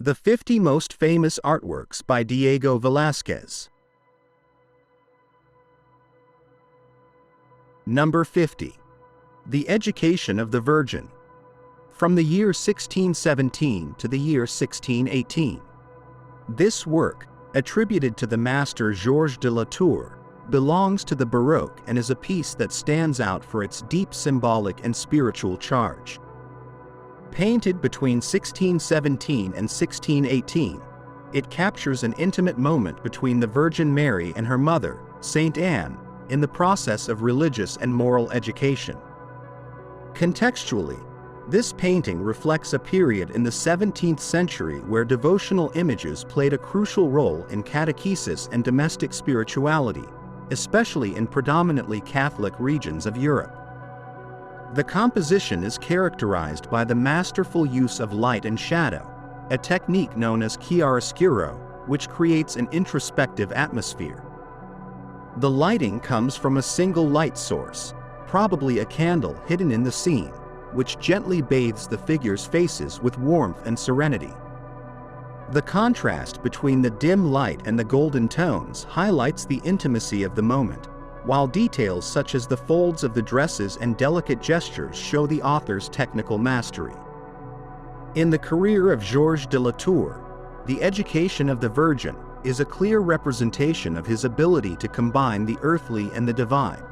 The 50 most famous artworks by Diego Velázquez. Number 50. The Education of the Virgin. From the year 1617 to the year 1618. This work, attributed to the master Georges de la Tour, belongs to the Baroque and is a piece that stands out for its deep symbolic and spiritual charge. Painted between 1617 and 1618, it captures an intimate moment between the Virgin Mary and her mother, Saint Anne, in the process of religious and moral education. Contextually, this painting reflects a period in the 17th century where devotional images played a crucial role in catechesis and domestic spirituality, especially in predominantly Catholic regions of Europe. The composition is characterized by the masterful use of light and shadow, a technique known as chiaroscuro, which creates an introspective atmosphere. The lighting comes from a single light source, probably a candle hidden in the scene, which gently bathes the figures' faces with warmth and serenity. The contrast between the dim light and the golden tones highlights the intimacy of the moment, while details such as the folds of the dresses and delicate gestures show the author's technical mastery. In the career of Georges de la Tour, The Education of the Virgin is a clear representation of his ability to combine the earthly and the divine.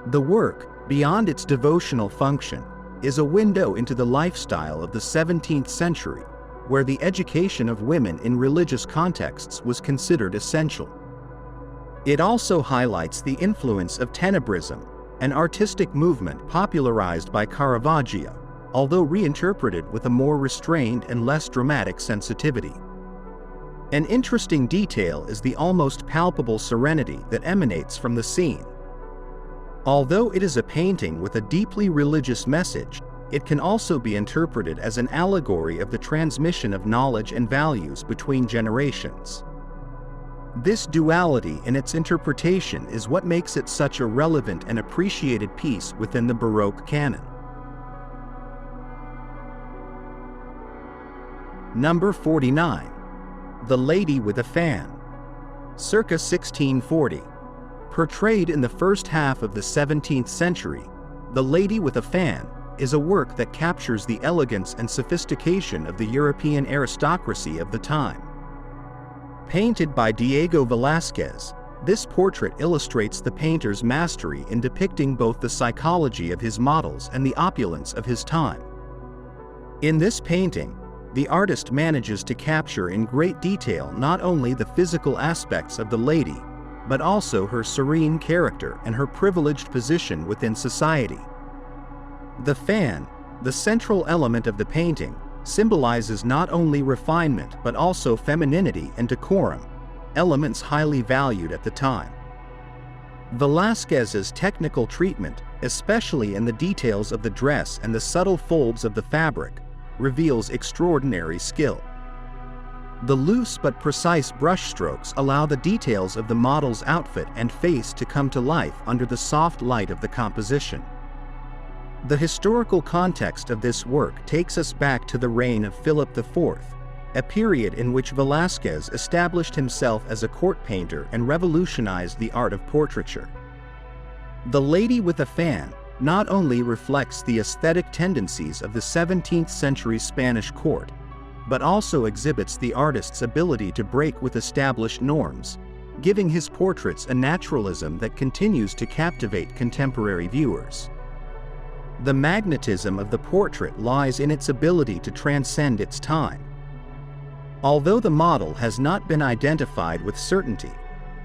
The work, beyond its devotional function, is a window into the lifestyle of the 17th century, where the education of women in religious contexts was considered essential. It also highlights the influence of tenebrism, an artistic movement popularized by Caravaggio, although reinterpreted with a more restrained and less dramatic sensitivity. An interesting detail is the almost palpable serenity that emanates from the scene. Although it is a painting with a deeply religious message, it can also be interpreted as an allegory of the transmission of knowledge and values between generations. This duality in its interpretation is what makes it such a relevant and appreciated piece within the Baroque canon. Number 49. The Lady with a Fan. Circa 1640. Portrayed in the first half of the 17th century, The Lady with a Fan is a work that captures the elegance and sophistication of the European aristocracy of the time. Painted by Diego Velázquez, this portrait illustrates the painter's mastery in depicting both the psychology of his models and the opulence of his time. In this painting, the artist manages to capture in great detail not only the physical aspects of the lady, but also her serene character and her privileged position within society. The fan, the central element of the painting, symbolizes not only refinement but also femininity and decorum, elements highly valued at the time. Velázquez's technical treatment, especially in the details of the dress and the subtle folds of the fabric, reveals extraordinary skill. The loose but precise brushstrokes allow the details of the model's outfit and face to come to life under the soft light of the composition. The historical context of this work takes us back to the reign of Philip IV, a period in which Velázquez established himself as a court painter and revolutionized the art of portraiture. The Lady with a Fan not only reflects the aesthetic tendencies of the 17th century Spanish court, but also exhibits the artist's ability to break with established norms, giving his portraits a naturalism that continues to captivate contemporary viewers. The magnetism of the portrait lies in its ability to transcend its time. Although the model has not been identified with certainty,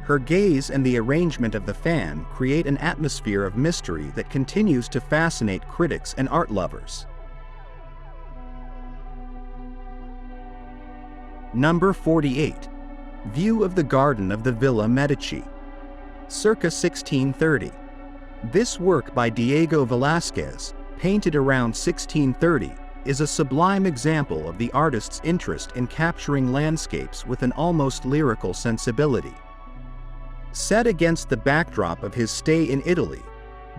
her gaze and the arrangement of the fan create an atmosphere of mystery that continues to fascinate critics and art lovers. Number 48. View of the Garden of the Villa Medici. Circa 1630. This work by Diego Velázquez, painted around 1630, is a sublime example of the artist's interest in capturing landscapes with an almost lyrical sensibility. Set against the backdrop of his stay in Italy,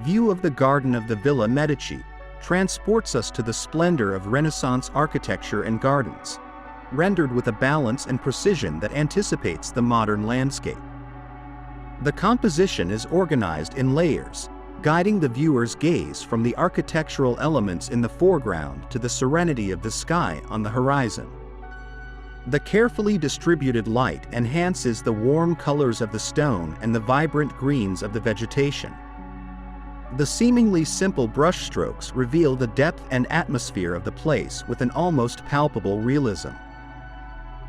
View of the Garden of the Villa Medici transports us to the splendor of Renaissance architecture and gardens, rendered with a balance and precision that anticipates the modern landscape. The composition is organized in layers, guiding the viewer's gaze from the architectural elements in the foreground to the serenity of the sky on the horizon. The carefully distributed light enhances the warm colors of the stone and the vibrant greens of the vegetation. The seemingly simple brushstrokes reveal the depth and atmosphere of the place with an almost palpable realism.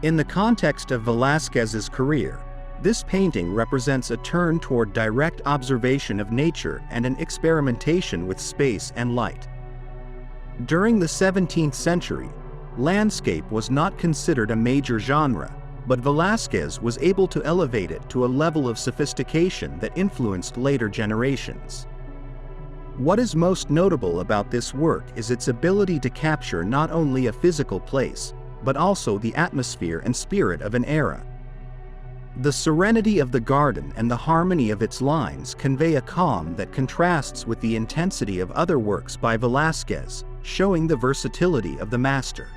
In the context of Velázquez's career, this painting represents a turn toward direct observation of nature and an experimentation with space and light. During the 17th century, landscape was not considered a major genre, but Velázquez was able to elevate it to a level of sophistication that influenced later generations. What is most notable about this work is its ability to capture not only a physical place, but also the atmosphere and spirit of an era. The serenity of the garden and the harmony of its lines convey a calm that contrasts with the intensity of other works by Velázquez, showing the versatility of the master.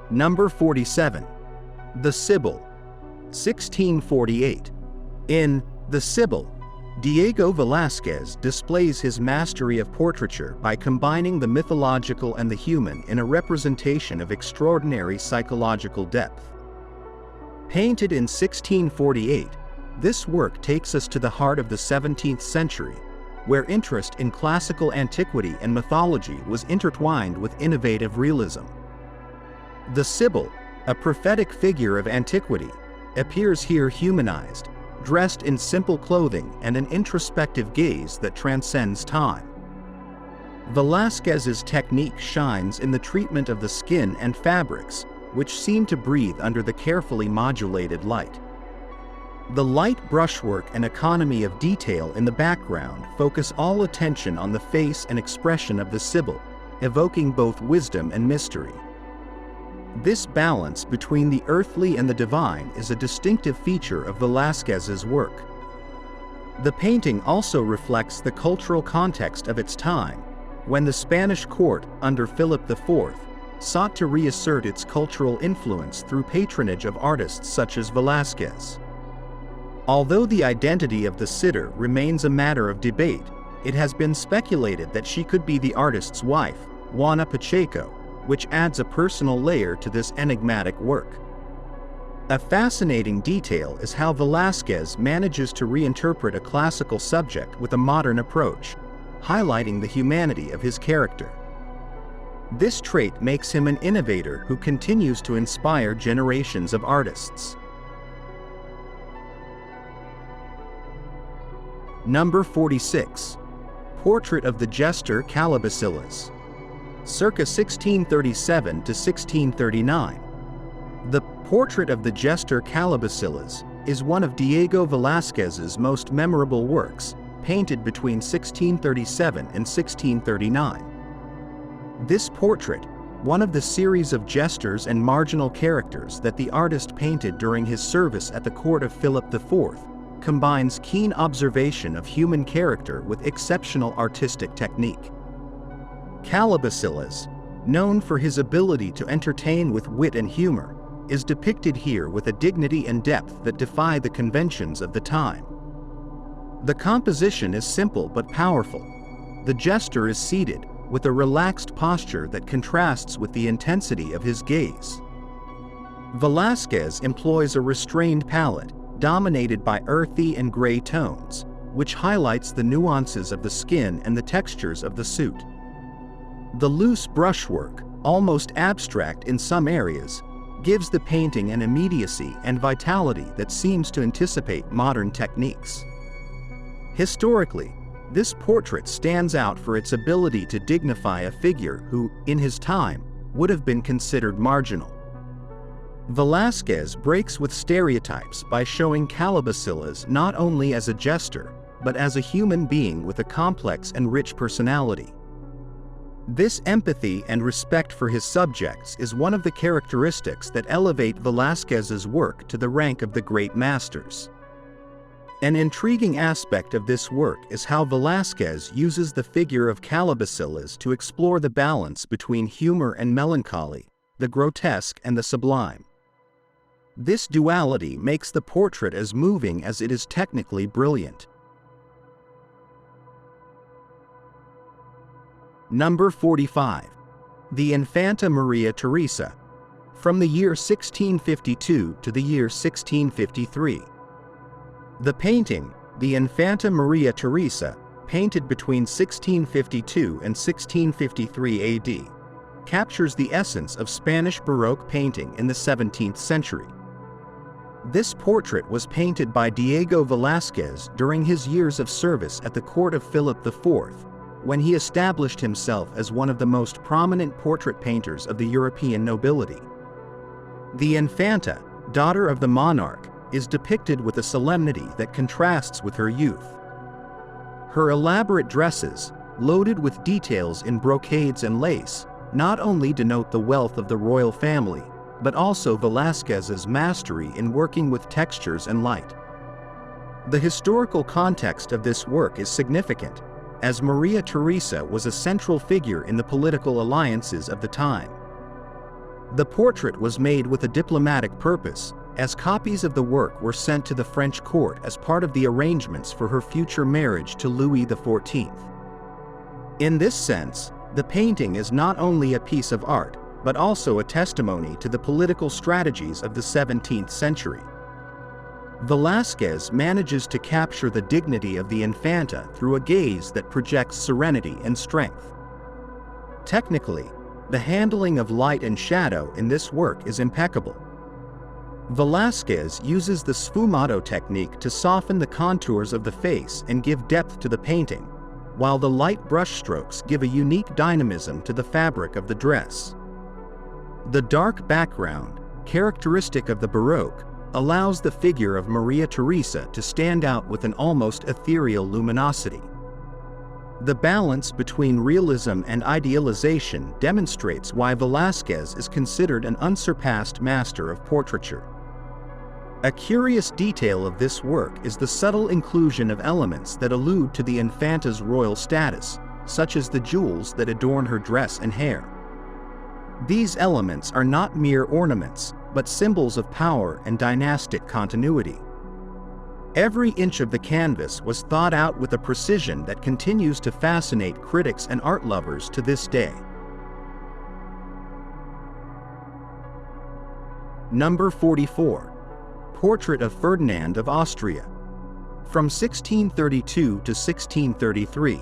Number 47. The Sibyl, 1648. In The Sibyl, Diego Velázquez displays his mastery of portraiture by combining the mythological and the human in a representation of extraordinary psychological depth. Painted in 1648, this work takes us to the heart of the 17th century, where interest in classical antiquity and mythology was intertwined with innovative realism. The Sibyl, a prophetic figure of antiquity, appears here humanized, dressed in simple clothing and an introspective gaze that transcends time. Velázquez's technique shines in the treatment of the skin and fabrics, which seem to breathe under the carefully modulated light. The light brushwork and economy of detail in the background focus all attention on the face and expression of the Sibyl, evoking both wisdom and mystery. This balance between the earthly and the divine is a distinctive feature of Velázquez's work. The painting also reflects the cultural context of its time, when the Spanish court under Philip IV sought to reassert its cultural influence through patronage of artists such as Velázquez. Although the identity of the sitter remains a matter of debate, it has been speculated that she could be the artist's wife, Juana Pacheco, which adds a personal layer to this enigmatic work. A fascinating detail is how Velázquez manages to reinterpret a classical subject with a modern approach, highlighting the humanity of his character. This trait makes him an innovator who continues to inspire generations of artists. Number 46. Portrait of the Jester Calabacillas, circa 1637 to 1639. The Portrait of the Jester Calabacillas is one of Diego Velázquez's most memorable works, painted between 1637 and 1639. This portrait, one of the series of jesters and marginal characters that the artist painted during his service at the court of Philip IV, combines keen observation of human character with exceptional artistic technique. Calabacillas, known for his ability to entertain with wit and humor, is depicted here with a dignity and depth that defy the conventions of the time. The composition is simple but powerful. The jester is seated, with a relaxed posture that contrasts with the intensity of his gaze. Velázquez employs a restrained palette, dominated by earthy and gray tones, which highlights the nuances of the skin and the textures of the suit. The loose brushwork, almost abstract in some areas, gives the painting an immediacy and vitality that seems to anticipate modern techniques. Historically, this portrait stands out for its ability to dignify a figure who, in his time, would have been considered marginal. Velázquez breaks with stereotypes by showing Calabacillas not only as a jester, but as a human being with a complex and rich personality. This empathy and respect for his subjects is one of the characteristics that elevate Velázquez's work to the rank of the great masters. An intriguing aspect of this work is how Velázquez uses the figure of Calabacillas to explore the balance between humor and melancholy, the grotesque and the sublime. This duality makes the portrait as moving as it is technically brilliant. Number 45. The Infanta Maria Teresa, from the year 1652 to the year 1653. The painting, the Infanta Maria Teresa, painted between 1652 and 1653 AD, captures the essence of Spanish Baroque painting in the 17th century. This portrait was painted by Diego Velázquez during his years of service at the court of Philip IV, when he established himself as one of the most prominent portrait painters of the European nobility. The Infanta, daughter of the monarch, is depicted with a solemnity that contrasts with her youth. Her elaborate dresses, loaded with details in brocades and lace, not only denote the wealth of the royal family, but also Velázquez's mastery in working with textures and light. The historical context of this work is significant, as Maria Teresa was a central figure in the political alliances of the time. The portrait was made with a diplomatic purpose, as copies of the work were sent to the French court as part of the arrangements for her future marriage to Louis XIV. In this sense, the painting is not only a piece of art, but also a testimony to the political strategies of the 17th century. Velázquez manages to capture the dignity of the Infanta through a gaze that projects serenity and strength. Technically, the handling of light and shadow in this work is impeccable. Velázquez uses the sfumato technique to soften the contours of the face and give depth to the painting, while the light brushstrokes give a unique dynamism to the fabric of the dress. The dark background, characteristic of the Baroque, allows the figure of Maria Teresa to stand out with an almost ethereal luminosity. The balance between realism and idealization demonstrates why Velázquez is considered an unsurpassed master of portraiture. A curious detail of this work is the subtle inclusion of elements that allude to the Infanta's royal status, such as the jewels that adorn her dress and hair. These elements are not mere ornaments, but symbols of power and dynastic continuity. Every inch of the canvas was thought out with a precision that continues to fascinate critics and art lovers to this day. Number 44. Portrait of Ferdinand of Austria, from 1632 to 1633.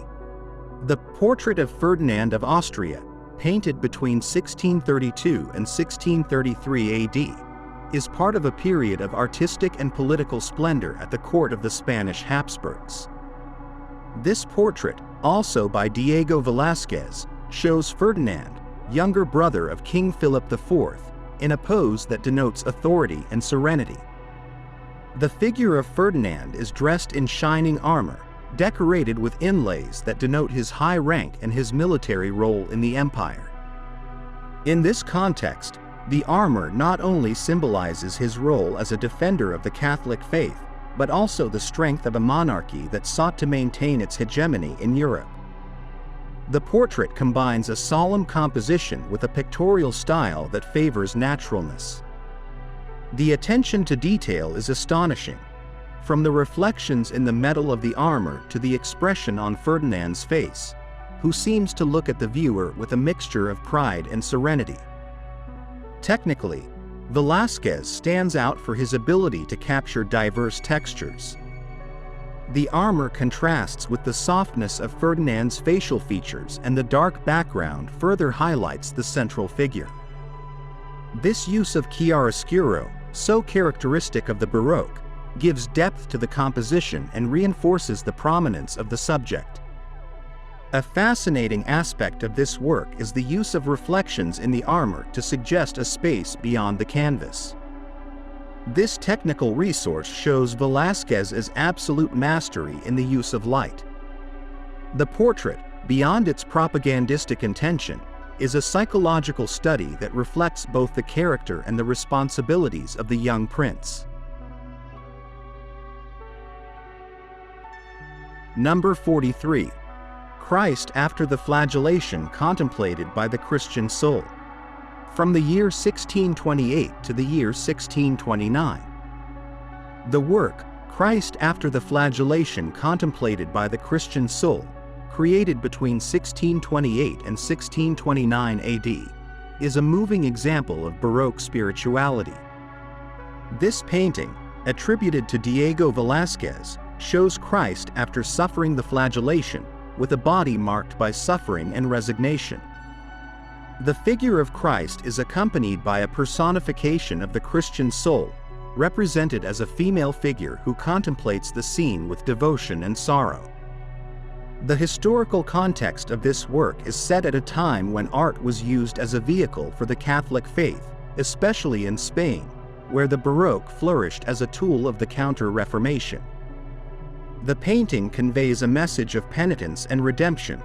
The Portrait of Ferdinand of Austria, painted between 1632 and 1633 AD, is part of a period of artistic and political splendor at the court of the Spanish Habsburgs. This portrait, also by Diego Velázquez, shows Ferdinand, younger brother of King Philip IV, in a pose that denotes authority and serenity. The figure of Ferdinand is dressed in shining armor, decorated with inlays that denote his high rank and his military role in the empire. In this context, the armor not only symbolizes his role as a defender of the Catholic faith, but also the strength of a monarchy that sought to maintain its hegemony in Europe. The portrait combines a solemn composition with a pictorial style that favors naturalness. The attention to detail is astonishing, from the reflections in the metal of the armor to the expression on Ferdinand's face, who seems to look at the viewer with a mixture of pride and serenity. Technically, Velázquez stands out for his ability to capture diverse textures. The armor contrasts with the softness of Ferdinand's facial features, and the dark background further highlights the central figure. This use of chiaroscuro, so characteristic of the Baroque, gives depth to the composition and reinforces the prominence of the subject. A fascinating aspect of this work is the use of reflections in the armor to suggest a space beyond the canvas. This technical resource shows Velázquez's absolute mastery in the use of light. The portrait, beyond its propagandistic intention, is a psychological study that reflects both the character and the responsibilities of the young prince. Number 43. Christ after the flagellation contemplated by the Christian soul. From the year 1628 to the year 1629. The work, Christ after the flagellation contemplated by the Christian soul, created between 1628 and 1629 AD, is a moving example of Baroque spirituality. This painting, attributed to Diego Velázquez, shows Christ after suffering the flagellation, with a body marked by suffering and resignation. The figure of Christ is accompanied by a personification of the Christian soul, represented as a female figure who contemplates the scene with devotion and sorrow. The historical context of this work is set at a time when art was used as a vehicle for the Catholic faith, especially in Spain, where the Baroque flourished as a tool of the Counter-Reformation. The painting conveys a message of penitence and redemption,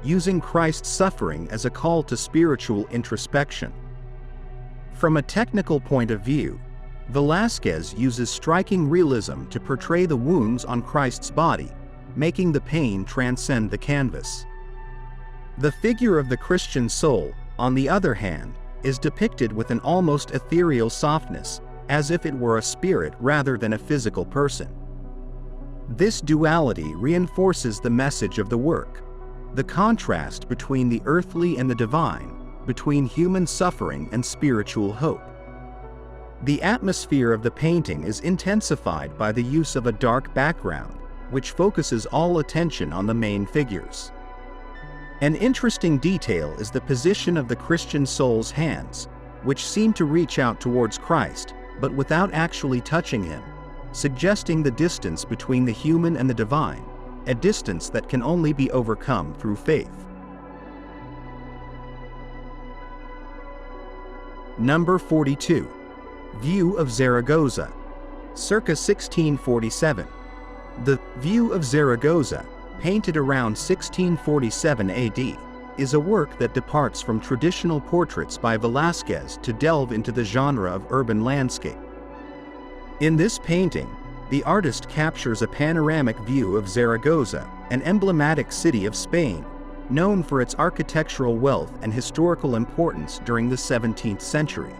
using Christ's suffering as a call to spiritual introspection. From a technical point of view, Velázquez uses striking realism to portray the wounds on Christ's body, making the pain transcend the canvas. The figure of the Christian soul, on the other hand, is depicted with an almost ethereal softness, as if it were a spirit rather than a physical person. This duality reinforces the message of the work, the contrast between the earthly and the divine, between human suffering and spiritual hope. The atmosphere of the painting is intensified by the use of a dark background, which focuses all attention on the main figures. An interesting detail is the position of the Christian soul's hands, which seem to reach out towards Christ, but without actually touching him, suggesting the distance between the human and the divine, a distance that can only be overcome through faith. Number 42. View of Zaragoza, circa 1647. The View of Zaragoza, painted around 1647 AD, is a work that departs from traditional portraits by Velázquez to delve into the genre of urban landscape. In this painting, the artist captures a panoramic view of Zaragoza, an emblematic city of Spain, known for its architectural wealth and historical importance during the 17th century.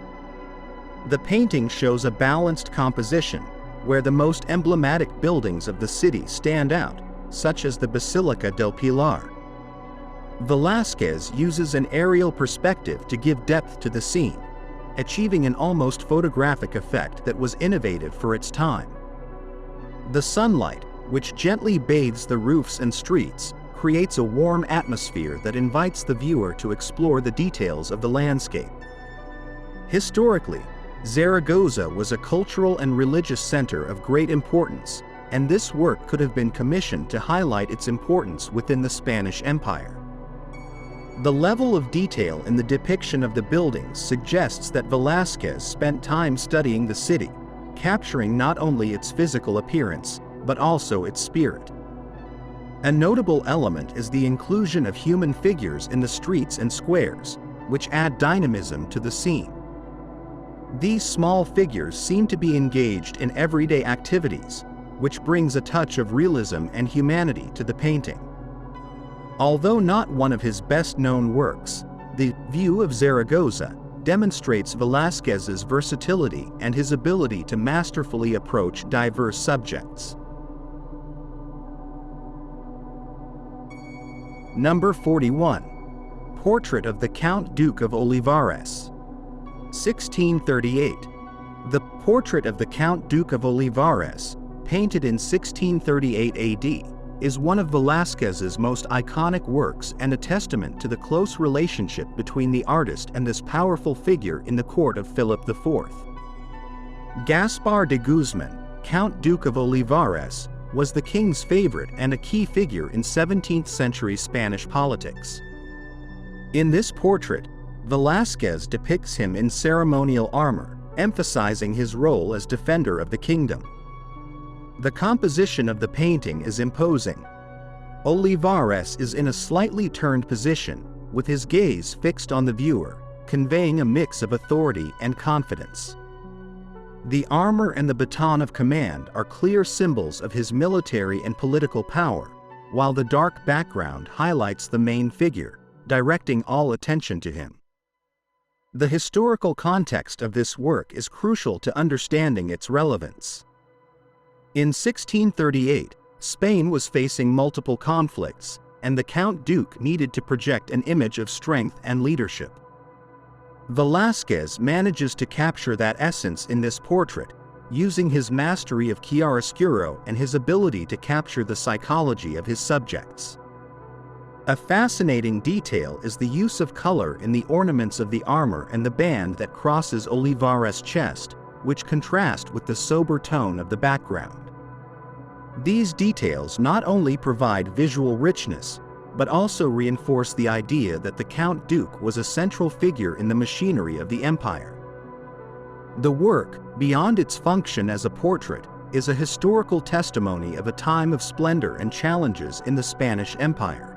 The painting shows a balanced composition, where the most emblematic buildings of the city stand out, such as the Basilica del Pilar. Velázquez uses an aerial perspective to give depth to the scene, achieving an almost photographic effect that was innovative for its time. The sunlight, which gently bathes the roofs and streets, creates a warm atmosphere that invites the viewer to explore the details of the landscape. Historically, Zaragoza was a cultural and religious center of great importance, and this work could have been commissioned to highlight its importance within the Spanish Empire. The level of detail in the depiction of the buildings suggests that Velázquez spent time studying the city, capturing not only its physical appearance, but also its spirit. A notable element is the inclusion of human figures in the streets and squares, which add dynamism to the scene. These small figures seem to be engaged in everyday activities, which brings a touch of realism and humanity to the painting. Although not one of his best-known works, the View of Zaragoza demonstrates Velázquez's versatility and his ability to masterfully approach diverse subjects. Number 41. Portrait of the Count Duke of Olivares, 1638. The Portrait of the Count Duke of Olivares, painted in 1638 AD, is one of Velázquez's most iconic works and a testament to the close relationship between the artist and this powerful figure in the court of Philip IV. Gaspar de Guzman, Count Duke of Olivares, was the king's favorite and a key figure in 17th-century Spanish politics. In this portrait, Velázquez depicts him in ceremonial armor, emphasizing his role as defender of the kingdom. The composition of the painting is imposing. Olivares is in a slightly turned position, with his gaze fixed on the viewer, conveying a mix of authority and confidence. The armor and the baton of command are clear symbols of his military and political power, while the dark background highlights the main figure, directing all attention to him. The historical context of this work is crucial to understanding its relevance. In 1638, Spain was facing multiple conflicts, and the Count Duke needed to project an image of strength and leadership. Velázquez manages to capture that essence in this portrait, using his mastery of chiaroscuro and his ability to capture the psychology of his subjects. A fascinating detail is the use of color in the ornaments of the armor and the band that crosses Olivares' chest, which contrast with the sober tone of the background. These details not only provide visual richness, but also reinforce the idea that the Count Duke was a central figure in the machinery of the empire. The work, beyond its function as a portrait, is a historical testimony of a time of splendor and challenges in the Spanish Empire.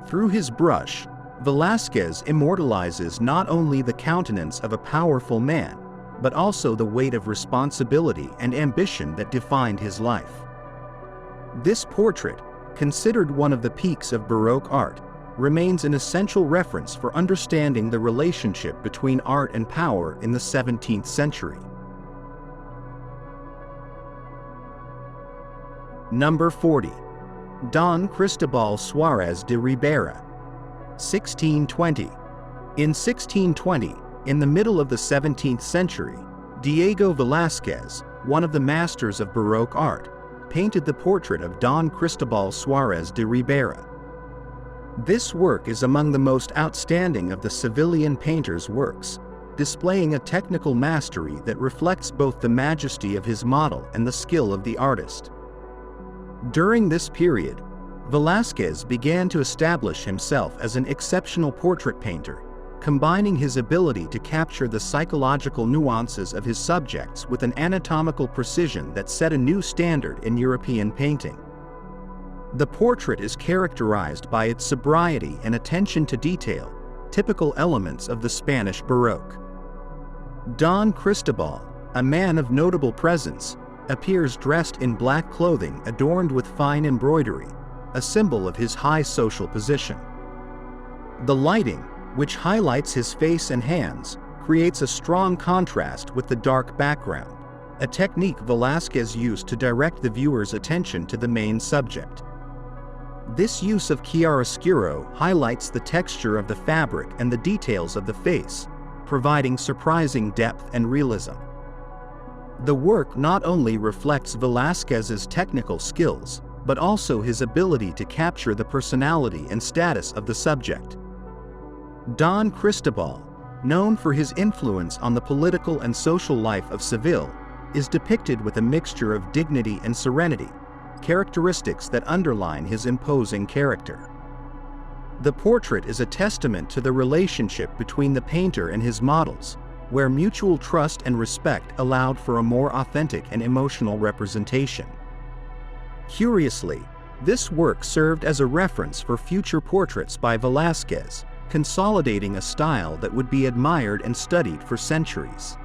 Through his brush, Velázquez immortalizes not only the countenance of a powerful man, but also the weight of responsibility and ambition that defined his life. This portrait, considered one of the peaks of Baroque art, remains an essential reference for understanding the relationship between art and power in the 17th century. Number 40. Don Cristobal Suárez de Ribera, 1620. In 1620, in the middle of the 17th century, Diego Velázquez, one of the masters of Baroque art, painted the portrait of Don Cristobal Suárez de Ribera. This work is among the most outstanding of the Sevillian painter's works, displaying a technical mastery that reflects both the majesty of his model and the skill of the artist. During this period, Velázquez began to establish himself as an exceptional portrait painter, combining his ability to capture the psychological nuances of his subjects with an anatomical precision that set a new standard in European painting. The portrait is characterized by its sobriety and attention to detail, typical elements of the Spanish Baroque. Don Cristobal, a man of notable presence, appears dressed in black clothing adorned with fine embroidery, a symbol of his high social position. The lighting, which highlights his face and hands, creates a strong contrast with the dark background, a technique Velázquez used to direct the viewer's attention to the main subject. This use of chiaroscuro highlights the texture of the fabric and the details of the face, providing surprising depth and realism. The work not only reflects Velázquez's technical skills, but also his ability to capture the personality and status of the subject. Don Cristobal, known for his influence on the political and social life of Seville, is depicted with a mixture of dignity and serenity, characteristics that underline his imposing character. The portrait is a testament to the relationship between the painter and his models, where mutual trust and respect allowed for a more authentic and emotional representation. Curiously, this work served as a reference for future portraits by Velázquez, consolidating a style that would be admired and studied for centuries.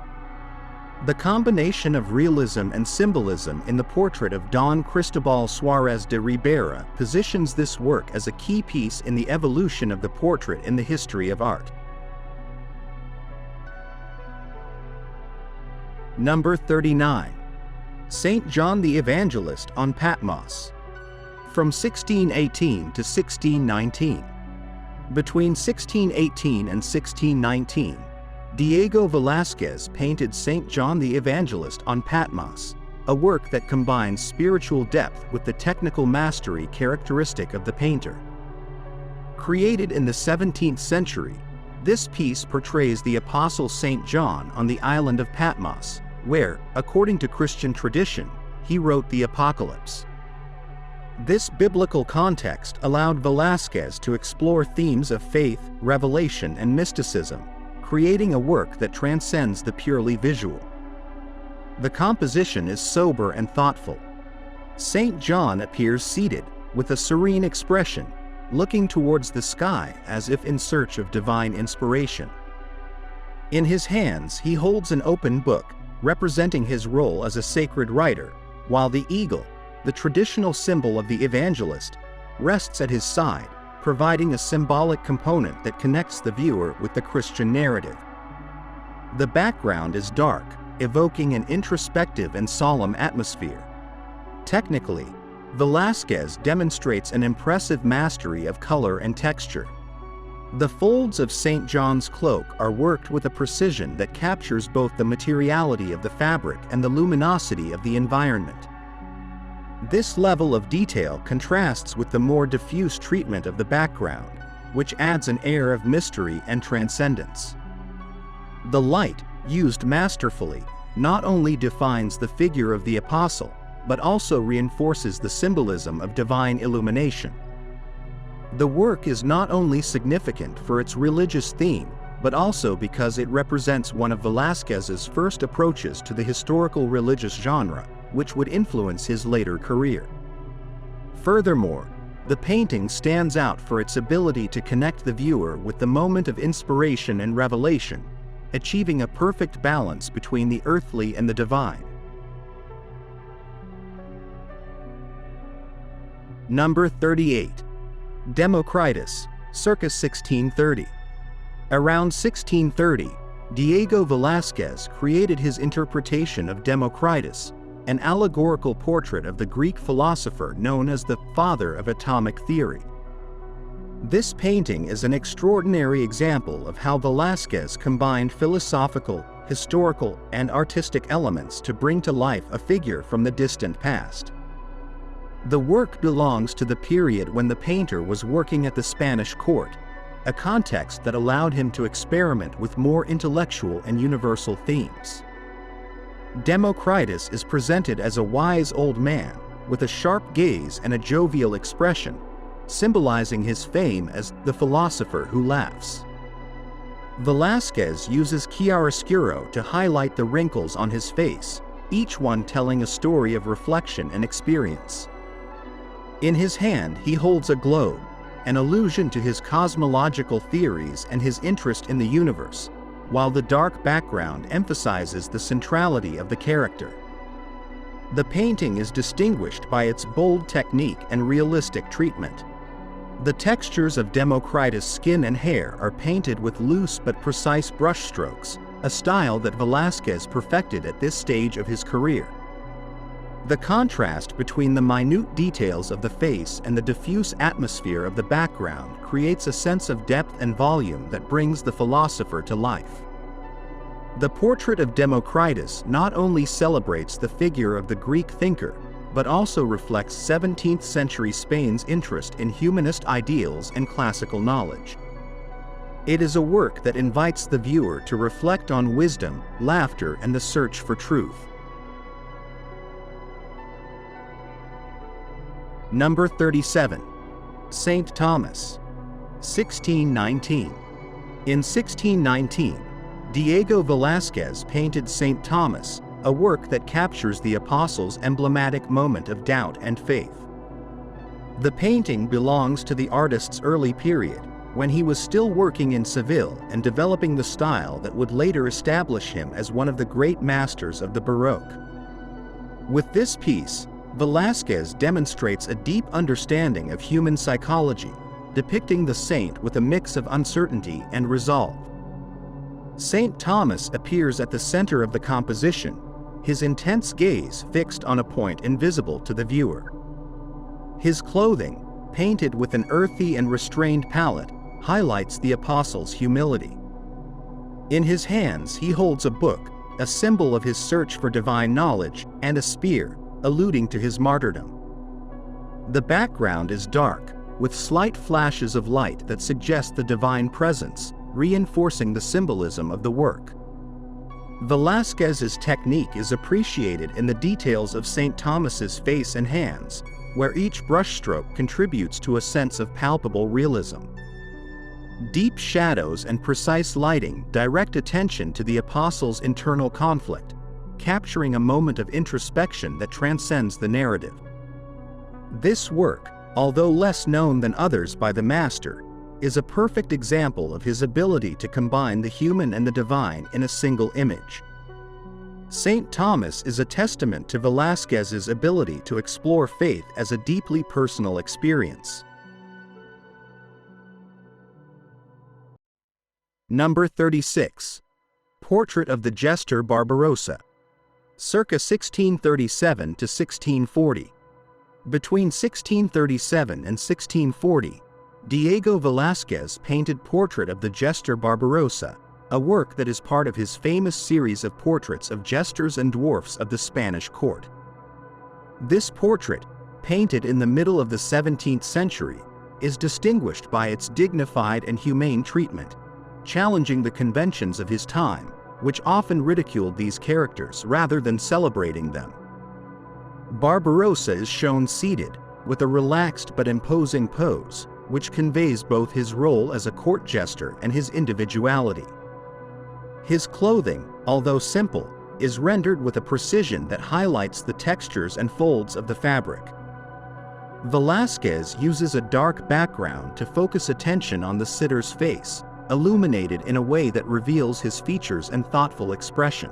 The combination of realism and symbolism in the portrait of Don Cristobal Suárez de Ribera positions this work as a key piece in the evolution of the portrait in the history of art. Number 39. Saint John the Evangelist on Patmos. From 1618 to 1619. Between 1618 and 1619, Diego Velázquez painted Saint John the Evangelist on Patmos, a work that combines spiritual depth with the technical mastery characteristic of the painter. Created in the 17th century, this piece portrays the Apostle Saint John on the island of Patmos, where, according to Christian tradition, he wrote the Apocalypse. This biblical context allowed Velázquez to explore themes of faith, revelation, and mysticism, creating a work that transcends the purely visual. The composition is sober and thoughtful. Saint John appears seated, with a serene expression, looking towards the sky as if in search of divine inspiration. In his hands he holds an open book, representing his role as a sacred writer, while the eagle, the traditional symbol of the evangelist, rests at his side, providing a symbolic component that connects the viewer with the Christian narrative. The background is dark, evoking an introspective and solemn atmosphere. Technically, Velázquez demonstrates an impressive mastery of color and texture. The folds of St. John's cloak are worked with a precision that captures both the materiality of the fabric and the luminosity of the environment. This level of detail contrasts with the more diffuse treatment of the background, which adds an air of mystery and transcendence. The light, used masterfully, not only defines the figure of the apostle, but also reinforces the symbolism of divine illumination. The work is not only significant for its religious theme, but also because it represents one of Velázquez's first approaches to the historical religious genre, which would influence his later career. Furthermore, the painting stands out for its ability to connect the viewer with the moment of inspiration and revelation, achieving a perfect balance between the earthly and the divine. Number 38. Democritus, circa 1630. Around 1630, Diego Velázquez created his interpretation of Democritus, an allegorical portrait of the Greek philosopher known as the father of atomic theory. This painting is an extraordinary example of how Velázquez combined philosophical, historical, and artistic elements to bring to life a figure from the distant past. The work belongs to the period when the painter was working at the Spanish court, a context that allowed him to experiment with more intellectual and universal themes. Democritus is presented as a wise old man, with a sharp gaze and a jovial expression, symbolizing his fame as the philosopher who laughs. Velázquez uses chiaroscuro to highlight the wrinkles on his face, each one telling a story of reflection and experience. In his hand he holds a globe, an allusion to his cosmological theories and his interest in the universe, while the dark background emphasizes the centrality of the character. The painting is distinguished by its bold technique and realistic treatment. The textures of Democritus' skin and hair are painted with loose but precise brushstrokes, a style that Velázquez perfected at this stage of his career. The contrast between the minute details of the face and the diffuse atmosphere of the background creates a sense of depth and volume that brings the philosopher to life. The portrait of Democritus not only celebrates the figure of the Greek thinker, but also reflects 17th century Spain's interest in humanist ideals and classical knowledge. It is a work that invites the viewer to reflect on wisdom, laughter, and the search for truth. Number 37. Saint Thomas, 1619. In 1619, Diego Velázquez painted Saint Thomas, a work that captures the apostle's emblematic moment of doubt and faith. The painting belongs to the artist's early period, when he was still working in Seville and developing the style that would later establish him as one of the great masters of the Baroque. With this piece, Velázquez demonstrates a deep understanding of human psychology, depicting the saint with a mix of uncertainty and resolve. Saint Thomas appears at the center of the composition, his intense gaze fixed on a point invisible to the viewer. His clothing, painted with an earthy and restrained palette, highlights the apostle's humility. In his hands he holds a book, a symbol of his search for divine knowledge, and a spear, alluding to his martyrdom. The background is dark, with slight flashes of light that suggest the divine presence, reinforcing the symbolism of the work. Velázquez's technique is appreciated in the details of St. Thomas's face and hands, where each brushstroke contributes to a sense of palpable realism. Deep shadows and precise lighting direct attention to the apostle's internal conflict, capturing a moment of introspection that transcends the narrative. This work, although less known than others by the master, is a perfect example of his ability to combine the human and the divine in a single image. St. Thomas is a testament to Velázquez's ability to explore faith as a deeply personal experience. Number 36. Portrait of the Jester Barbarossa. Circa 1637 to 1640. Between 1637 and 1640, Diego Velázquez painted Portrait of the Jester Barbarossa, a work that is part of his famous series of portraits of jesters and dwarfs of the Spanish court. This portrait, painted in the middle of the 17th century, is distinguished by its dignified and humane treatment, challenging the conventions of his time, which often ridiculed these characters rather than celebrating them. Barbarossa is shown seated, with a relaxed but imposing pose, which conveys both his role as a court jester and his individuality. His clothing, although simple, is rendered with a precision that highlights the textures and folds of the fabric. Velázquez uses a dark background to focus attention on the sitter's face, illuminated in a way that reveals his features and thoughtful expression.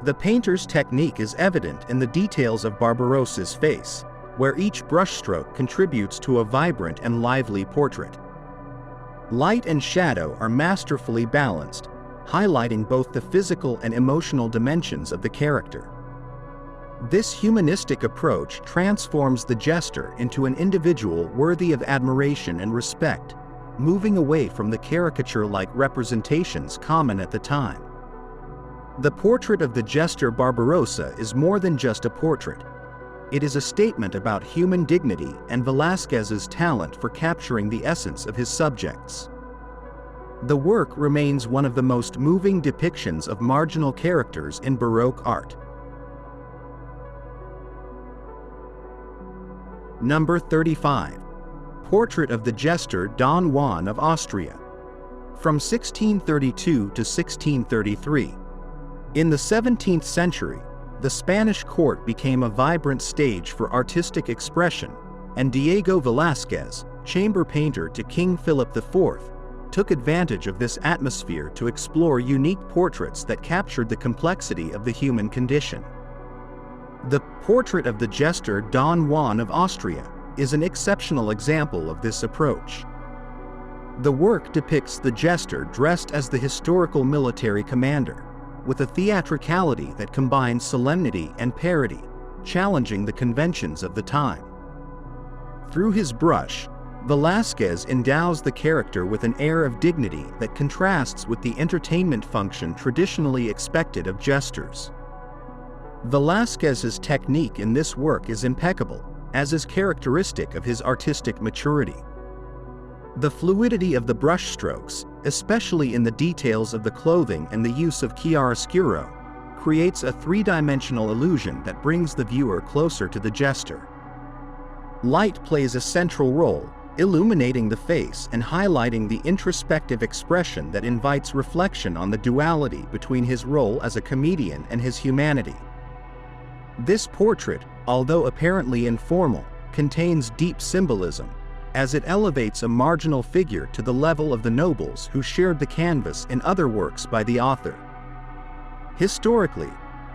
The painter's technique is evident in the details of Barbarossa's face, where each brushstroke contributes to a vibrant and lively portrait. Light and shadow are masterfully balanced, highlighting both the physical and emotional dimensions of the character. This humanistic approach transforms the jester into an individual worthy of admiration and respect, moving away from the caricature-like representations common at the time. The portrait of the jester Barbarossa is more than just a portrait. It is a statement about human dignity and Velázquez's talent for capturing the essence of his subjects. The work remains one of the most moving depictions of marginal characters in Baroque art. Number 35. Portrait of the Jester Don Juan of Austria. From 1632 to 1633. In the 17th century, the Spanish court became a vibrant stage for artistic expression, and Diego Velázquez, chamber painter to King Philip IV, took advantage of this atmosphere to explore unique portraits that captured the complexity of the human condition. The Portrait of the Jester Don Juan of Austria is an exceptional example of this approach. The work depicts the jester dressed as the historical military commander, with a theatricality that combines solemnity and parody, challenging the conventions of the time. Through his brush, Velázquez endows the character with an air of dignity that contrasts with the entertainment function traditionally expected of jesters. Velázquez's technique in this work is impeccable, as is characteristic of his artistic maturity. The fluidity of the brushstrokes, especially in the details of the clothing and the use of chiaroscuro, creates a three-dimensional illusion that brings the viewer closer to the jester. Light plays a central role, illuminating the face and highlighting the introspective expression that invites reflection on the duality between his role as a comedian and his humanity. This portrait, although apparently informal, contains deep symbolism, as it elevates a marginal figure to the level of the nobles who shared the canvas in other works by the author. Historically,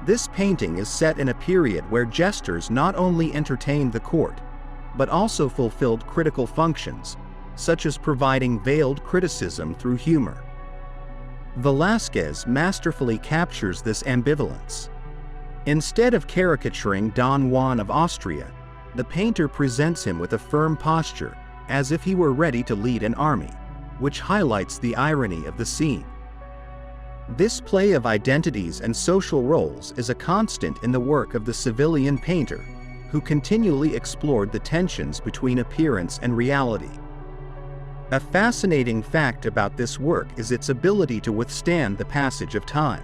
this painting is set in a period where jesters not only entertained the court, but also fulfilled critical functions, such as providing veiled criticism through humor. Velázquez masterfully captures this ambivalence. Instead of caricaturing Don Juan of Austria, the painter presents him with a firm posture, as if he were ready to lead an army, which highlights the irony of the scene. This play of identities and social roles is a constant in the work of the civilian painter, who continually explored the tensions between appearance and reality. A fascinating fact about this work is its ability to withstand the passage of time.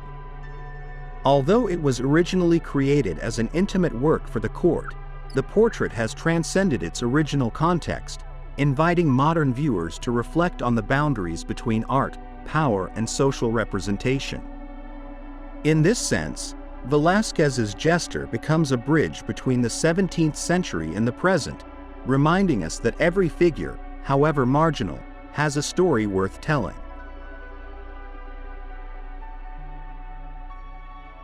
Although it was originally created as an intimate work for the court, the portrait has transcended its original context, inviting modern viewers to reflect on the boundaries between art, power, and social representation. In this sense, Velázquez's jester becomes a bridge between the 17th century and the present, reminding us that every figure, however marginal, has a story worth telling.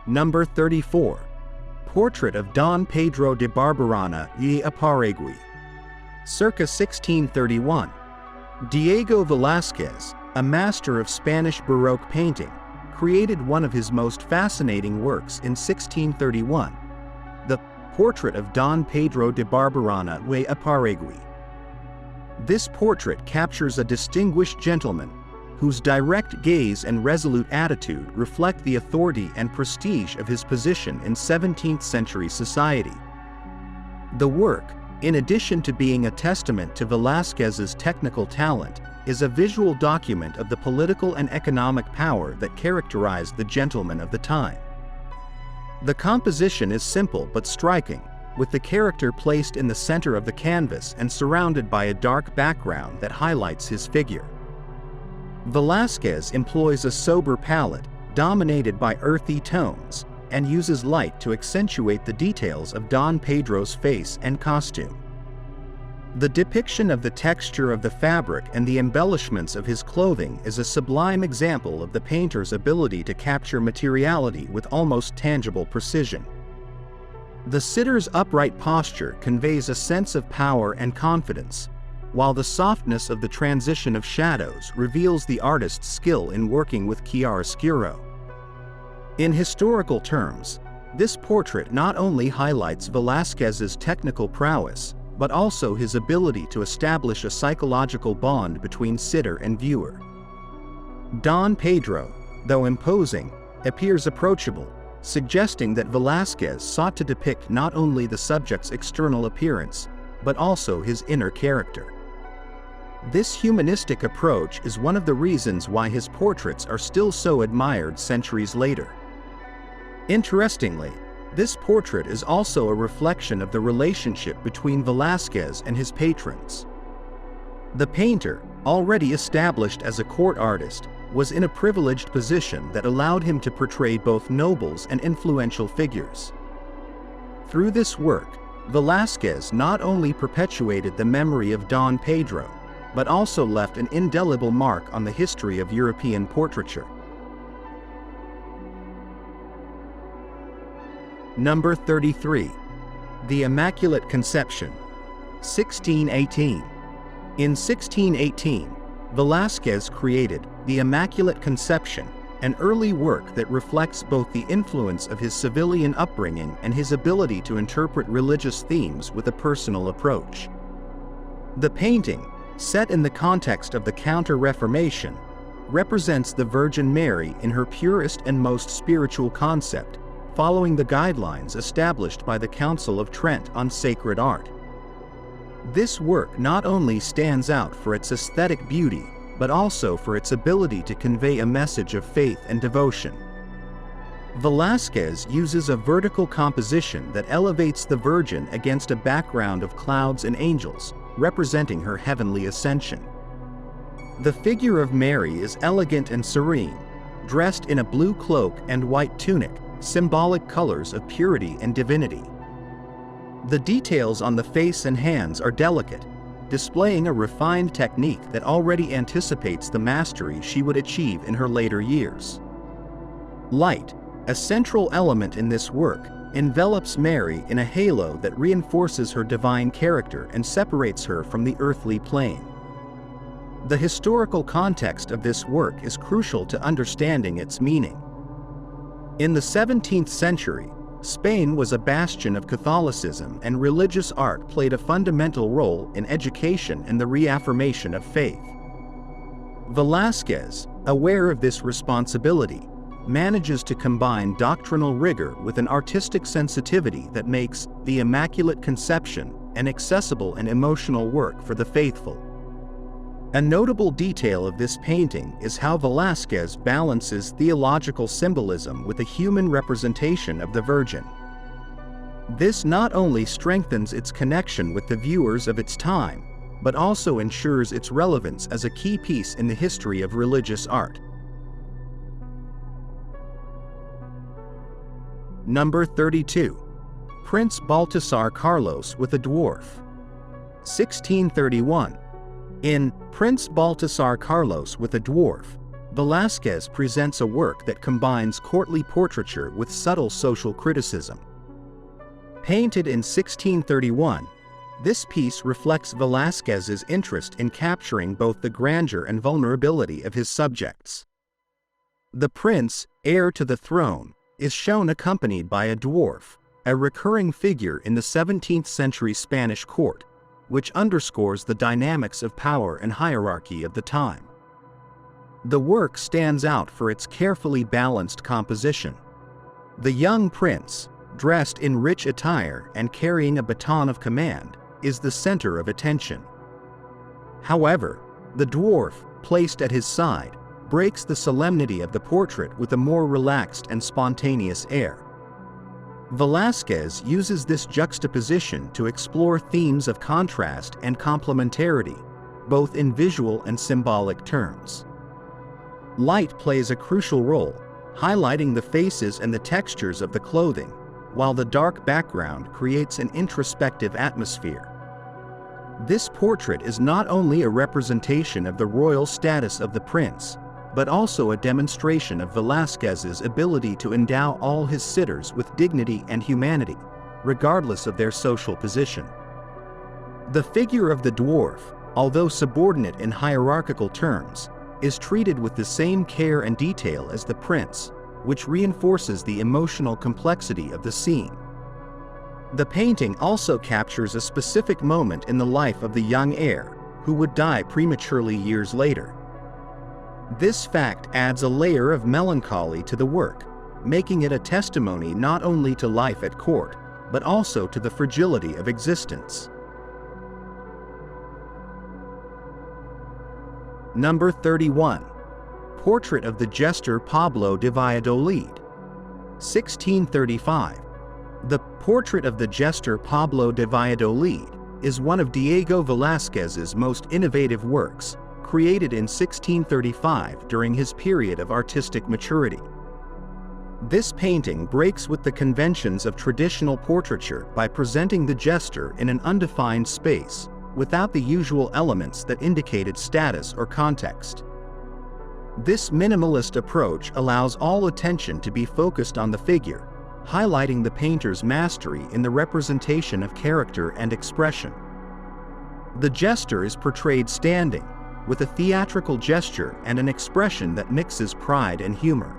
Number 34. Portrait of Don Pedro de Barberana y Aparegui. Circa 1631. Diego Velázquez, a master of Spanish Baroque painting, created one of his most fascinating works in 1631, the Portrait of Don Pedro de Barberana y Aparegui. This portrait captures a distinguished gentleman whose direct gaze and resolute attitude reflect the authority and prestige of his position in 17th century society. The work, in addition to being a testament to Velázquez's technical talent, is a visual document of the political and economic power that characterized the gentleman of the time. The composition is simple but striking, with the character placed in the center of the canvas and surrounded by a dark background that highlights his figure. Velázquez employs a sober palette, dominated by earthy tones, and uses light to accentuate the details of Don Pedro's face and costume. The depiction of the texture of the fabric and the embellishments of his clothing is a sublime example of the painter's ability to capture materiality with almost tangible precision. The sitter's upright posture conveys a sense of power and confidence, while the softness of the transition of shadows reveals the artist's skill in working with chiaroscuro. In historical terms, this portrait not only highlights Velázquez's technical prowess, but also his ability to establish a psychological bond between sitter and viewer. Don Pedro, though imposing, appears approachable, suggesting that Velázquez sought to depict not only the subject's external appearance, but also his inner character. This humanistic approach is one of the reasons why his portraits are still so admired centuries later. Interestingly, this portrait is also a reflection of the relationship between Velázquez and his patrons. The painter, already established as a court artist, was in a privileged position that allowed him to portray both nobles and influential figures. Through this work, Velázquez not only perpetuated the memory of Don Pedro, but also left an indelible mark on the history of European portraiture. Number 33. The Immaculate Conception. 1618. In 1618, Velázquez created the Immaculate Conception, an early work that reflects both the influence of his civilian upbringing and his ability to interpret religious themes with a personal approach. The painting, set in the context of the Counter-Reformation, represents the Virgin Mary in her purest and most spiritual concept, following the guidelines established by the Council of Trent on sacred art. This work not only stands out for its aesthetic beauty, but also for its ability to convey a message of faith and devotion. Velázquez uses a vertical composition that elevates the Virgin against a background of clouds and angels, representing her heavenly ascension. The figure of Mary is elegant and serene, dressed in a blue cloak and white tunic, symbolic colors of purity and divinity. The details on the face and hands are delicate, displaying a refined technique that already anticipates the mastery she would achieve in her later years. Light, a central element in this work, envelops Mary in a halo that reinforces her divine character and separates her from the earthly plane. The historical context of this work is crucial to understanding its meaning. In the 17th century, Spain was a bastion of Catholicism, and religious art played a fundamental role in education and the reaffirmation of faith. Velázquez, aware of this responsibility, manages to combine doctrinal rigor with an artistic sensitivity that makes the Immaculate Conception an accessible and emotional work for the faithful. A notable detail of this painting is how Velázquez balances theological symbolism with a human representation of the Virgin. This not only strengthens its connection with the viewers of its time, but also ensures its relevance as a key piece in the history of religious art. Number 32. Prince Baltasar Carlos with a Dwarf. 1631. In Prince Baltasar Carlos with a Dwarf, Velázquez presents a work that combines courtly portraiture with subtle social criticism. Painted in 1631, this piece reflects Velázquez's interest in capturing both the grandeur and vulnerability of his subjects. The prince, heir to the throne, is shown accompanied by a dwarf, a recurring figure in the 17th century Spanish court, which underscores the dynamics of power and hierarchy of the time. The work stands out for its carefully balanced composition. The young prince, dressed in rich attire and carrying a baton of command, is the center of attention. However, the dwarf, placed at his side, breaks the solemnity of the portrait with a more relaxed and spontaneous air. Velázquez uses this juxtaposition to explore themes of contrast and complementarity, both in visual and symbolic terms. Light plays a crucial role, highlighting the faces and the textures of the clothing, while the dark background creates an introspective atmosphere. This portrait is not only a representation of the royal status of the prince, but also a demonstration of Velázquez's ability to endow all his sitters with dignity and humanity, regardless of their social position. The figure of the dwarf, although subordinate in hierarchical terms, is treated with the same care and detail as the prince, which reinforces the emotional complexity of the scene. The painting also captures a specific moment in the life of the young heir, who would die prematurely years later. This fact adds a layer of melancholy to the work, making it a testimony not only to life at court, but also to the fragility of existence. Number 31. Portrait of the Jester Pablo de Valladolid, 1635. The Portrait of the Jester Pablo de Valladolid is one of Diego Velázquez's most innovative works, created in 1635 during his period of artistic maturity. This painting breaks with the conventions of traditional portraiture by presenting the jester in an undefined space, without the usual elements that indicated status or context. This minimalist approach allows all attention to be focused on the figure, highlighting the painter's mastery in the representation of character and expression. The jester is portrayed standing, with a theatrical gesture and an expression that mixes pride and humor.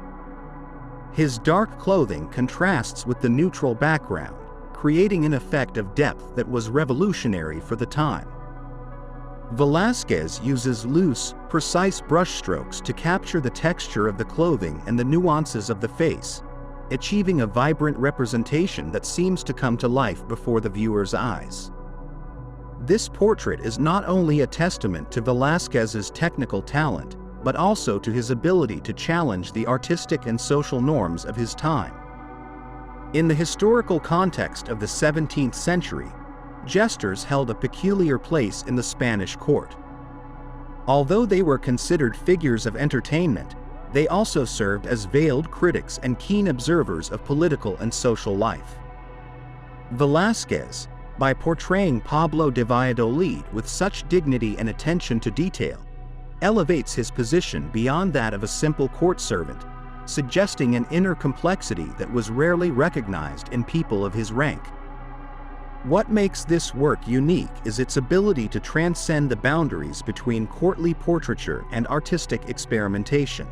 His dark clothing contrasts with the neutral background, creating an effect of depth that was revolutionary for the time. Velázquez uses loose, precise brushstrokes to capture the texture of the clothing and the nuances of the face, achieving a vibrant representation that seems to come to life before the viewer's eyes. This portrait is not only a testament to Velázquez's technical talent, but also to his ability to challenge the artistic and social norms of his time. In the historical context of the 17th century, jesters held a peculiar place in the Spanish court. Although they were considered figures of entertainment, they also served as veiled critics and keen observers of political and social life. Velázquez, by portraying Pablo de Valladolid with such dignity and attention to detail, elevates his position beyond that of a simple court servant, suggesting an inner complexity that was rarely recognized in people of his rank. What makes this work unique is its ability to transcend the boundaries between courtly portraiture and artistic experimentation.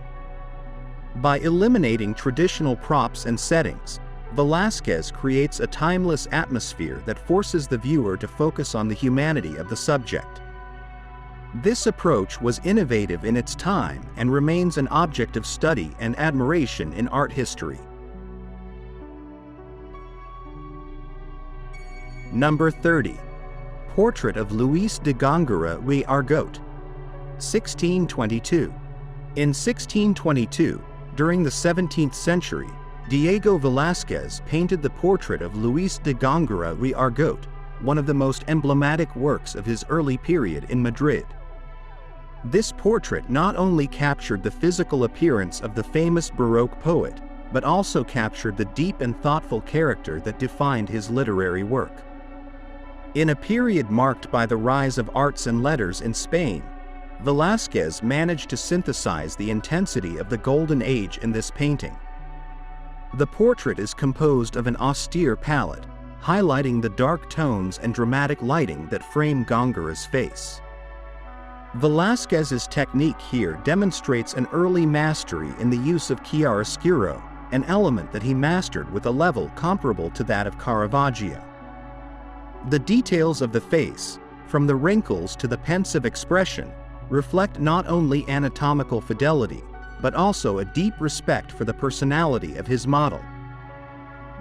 By eliminating traditional props and settings, Velázquez creates a timeless atmosphere that forces the viewer to focus on the humanity of the subject. This approach was innovative in its time and remains an object of study and admiration in art history. Number 30. Portrait of Luis de Góngora y Argote, 1622. In 1622, during the 17th century, Diego Velázquez painted the portrait of Luis de Góngora y Argote, one of the most emblematic works of his early period in Madrid. This portrait not only captured the physical appearance of the famous Baroque poet, but also captured the deep and thoughtful character that defined his literary work. In a period marked by the rise of arts and letters in Spain, Velázquez managed to synthesize the intensity of the Golden Age in this painting. The portrait is composed of an austere palette, highlighting the dark tones and dramatic lighting that frame Góngора's face. Velázquez's technique here demonstrates an early mastery in the use of chiaroscuro, an element that he mastered with a level comparable to that of Caravaggio. The details of the face, from the wrinkles to the pensive expression, reflect not only anatomical fidelity, but also a deep respect for the personality of his model.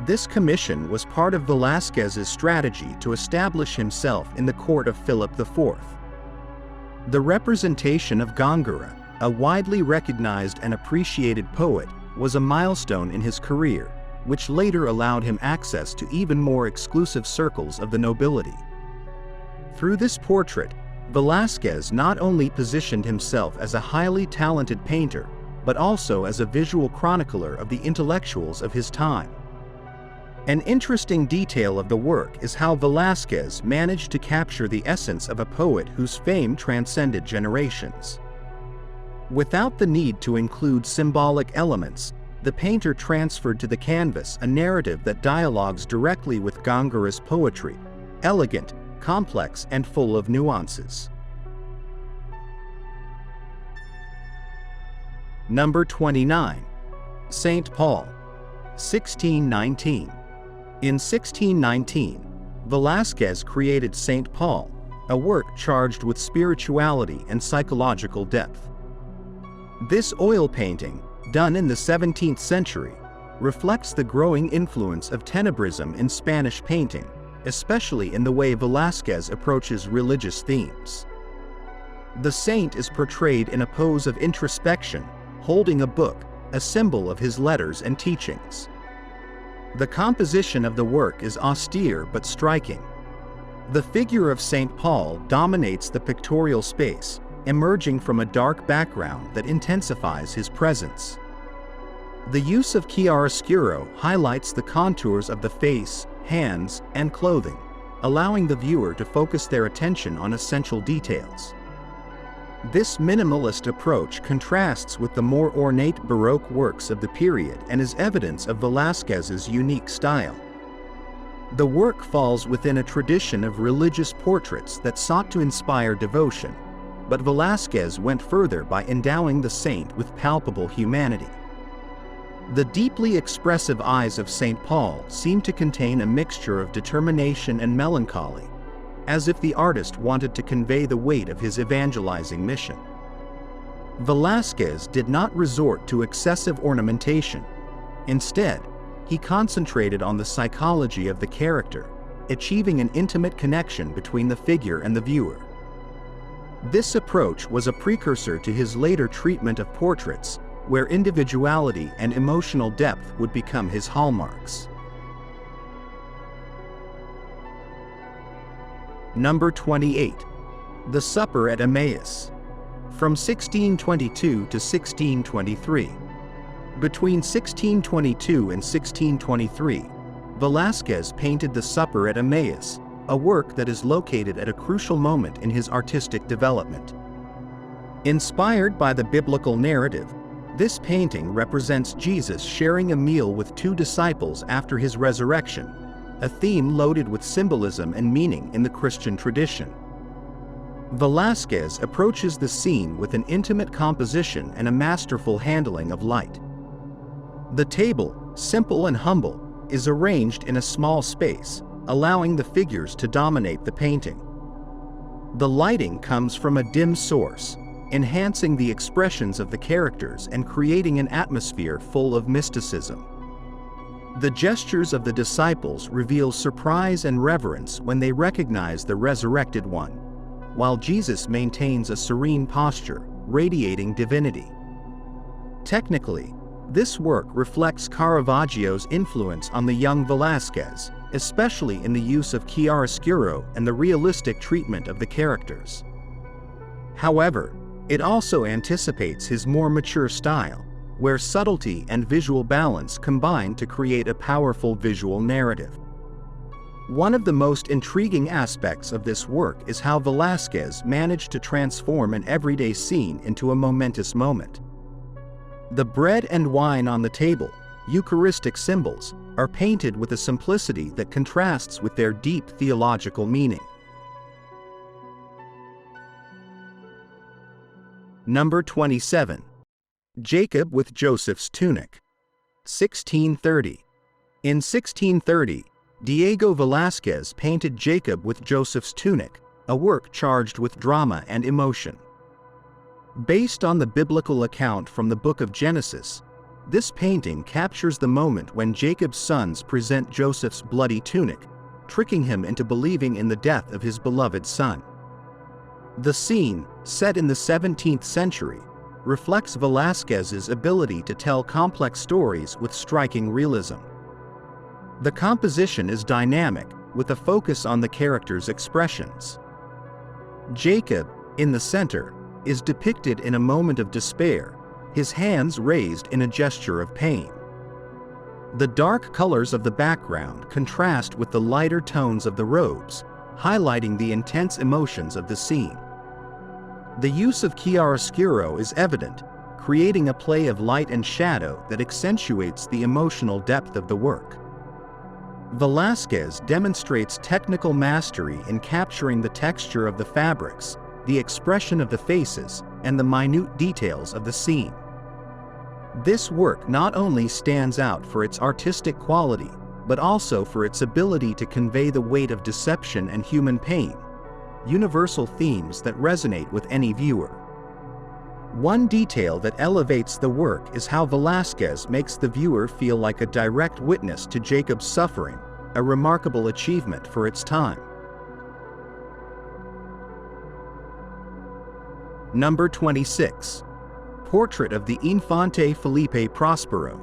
This commission was part of Velázquez's strategy to establish himself in the court of Philip IV. The representation of Góngora, a widely recognized and appreciated poet, was a milestone in his career, which later allowed him access to even more exclusive circles of the nobility. Through this portrait, Velázquez not only positioned himself as a highly talented painter, but also as a visual chronicler of the intellectuals of his time. An interesting detail of the work is how Velázquez managed to capture the essence of a poet whose fame transcended generations. Without the need to include symbolic elements, the painter transferred to the canvas a narrative that dialogues directly with Góngора's poetry, elegant, complex, and full of nuances. Number 29. Saint Paul, 1619. In 1619, Velázquez created Saint Paul, a work charged with spirituality and psychological depth. This oil painting, done in the 17th century, reflects the growing influence of tenebrism in Spanish painting, especially in the way Velázquez approaches religious themes. The saint is portrayed in a pose of introspection, holding a book, a symbol of his letters and teachings. The composition of the work is austere but striking. The figure of Saint Paul dominates the pictorial space, emerging from a dark background that intensifies his presence. The use of chiaroscuro highlights the contours of the face, hands, and clothing, allowing the viewer to focus their attention on essential details. This minimalist approach contrasts with the more ornate Baroque works of the period and is evidence of Velázquez's unique style. The work falls within a tradition of religious portraits that sought to inspire devotion, but Velázquez went further by endowing the saint with palpable humanity. The deeply expressive eyes of Saint Paul seem to contain a mixture of determination and melancholy, as if the artist wanted to convey the weight of his evangelizing mission. Velázquez did not resort to excessive ornamentation. Instead, he concentrated on the psychology of the character, achieving an intimate connection between the figure and the viewer. This approach was a precursor to his later treatment of portraits, where individuality and emotional depth would become his hallmarks. Number 28. The Supper at Emmaus, from 1622 to 1623. Between 1622 and 1623, Velázquez painted The Supper at Emmaus, a work that is located at a crucial moment in his artistic development. Inspired by the biblical narrative, this painting represents Jesus sharing a meal with two disciples after his resurrection, a theme loaded with symbolism and meaning in the Christian tradition. Velázquez approaches the scene with an intimate composition and a masterful handling of light. The table, simple and humble, is arranged in a small space, allowing the figures to dominate the painting. The lighting comes from a dim source, enhancing the expressions of the characters and creating an atmosphere full of mysticism. The gestures of the disciples reveal surprise and reverence when they recognize the resurrected one, while Jesus maintains a serene posture, radiating divinity. Technically, this work reflects Caravaggio's influence on the young Velázquez, especially in the use of chiaroscuro and the realistic treatment of the characters. However, it also anticipates his more mature style, where subtlety and visual balance combine to create a powerful visual narrative. One of the most intriguing aspects of this work is how Velázquez managed to transform an everyday scene into a momentous moment. The bread and wine on the table, Eucharistic symbols, are painted with a simplicity that contrasts with their deep theological meaning. Number 27. Jacob with Joseph's tunic. 1630. In 1630, Diego Velázquez painted Jacob with Joseph's tunic, a work charged with drama and emotion. Based on the biblical account from the book of Genesis, this painting captures the moment when Jacob's sons present Joseph's bloody tunic, tricking him into believing in the death of his beloved son. The scene, set in the 17th century, reflects Velázquez's ability to tell complex stories with striking realism. The composition is dynamic, with a focus on the characters' expressions. Jacob, in the center, is depicted in a moment of despair, his hands raised in a gesture of pain. The dark colors of the background contrast with the lighter tones of the robes, highlighting the intense emotions of the scene. The use of chiaroscuro is evident, creating a play of light and shadow that accentuates the emotional depth of the work. Velázquez demonstrates technical mastery in capturing the texture of the fabrics, the expression of the faces, and the minute details of the scene. This work not only stands out for its artistic quality, but also for its ability to convey the weight of deception and human pain, universal themes that resonate with any viewer. One detail that elevates the work is how Velázquez makes the viewer feel like a direct witness to Jacob's suffering, a remarkable achievement for its time. Number 26. Portrait of the Infante Felipe Prospero.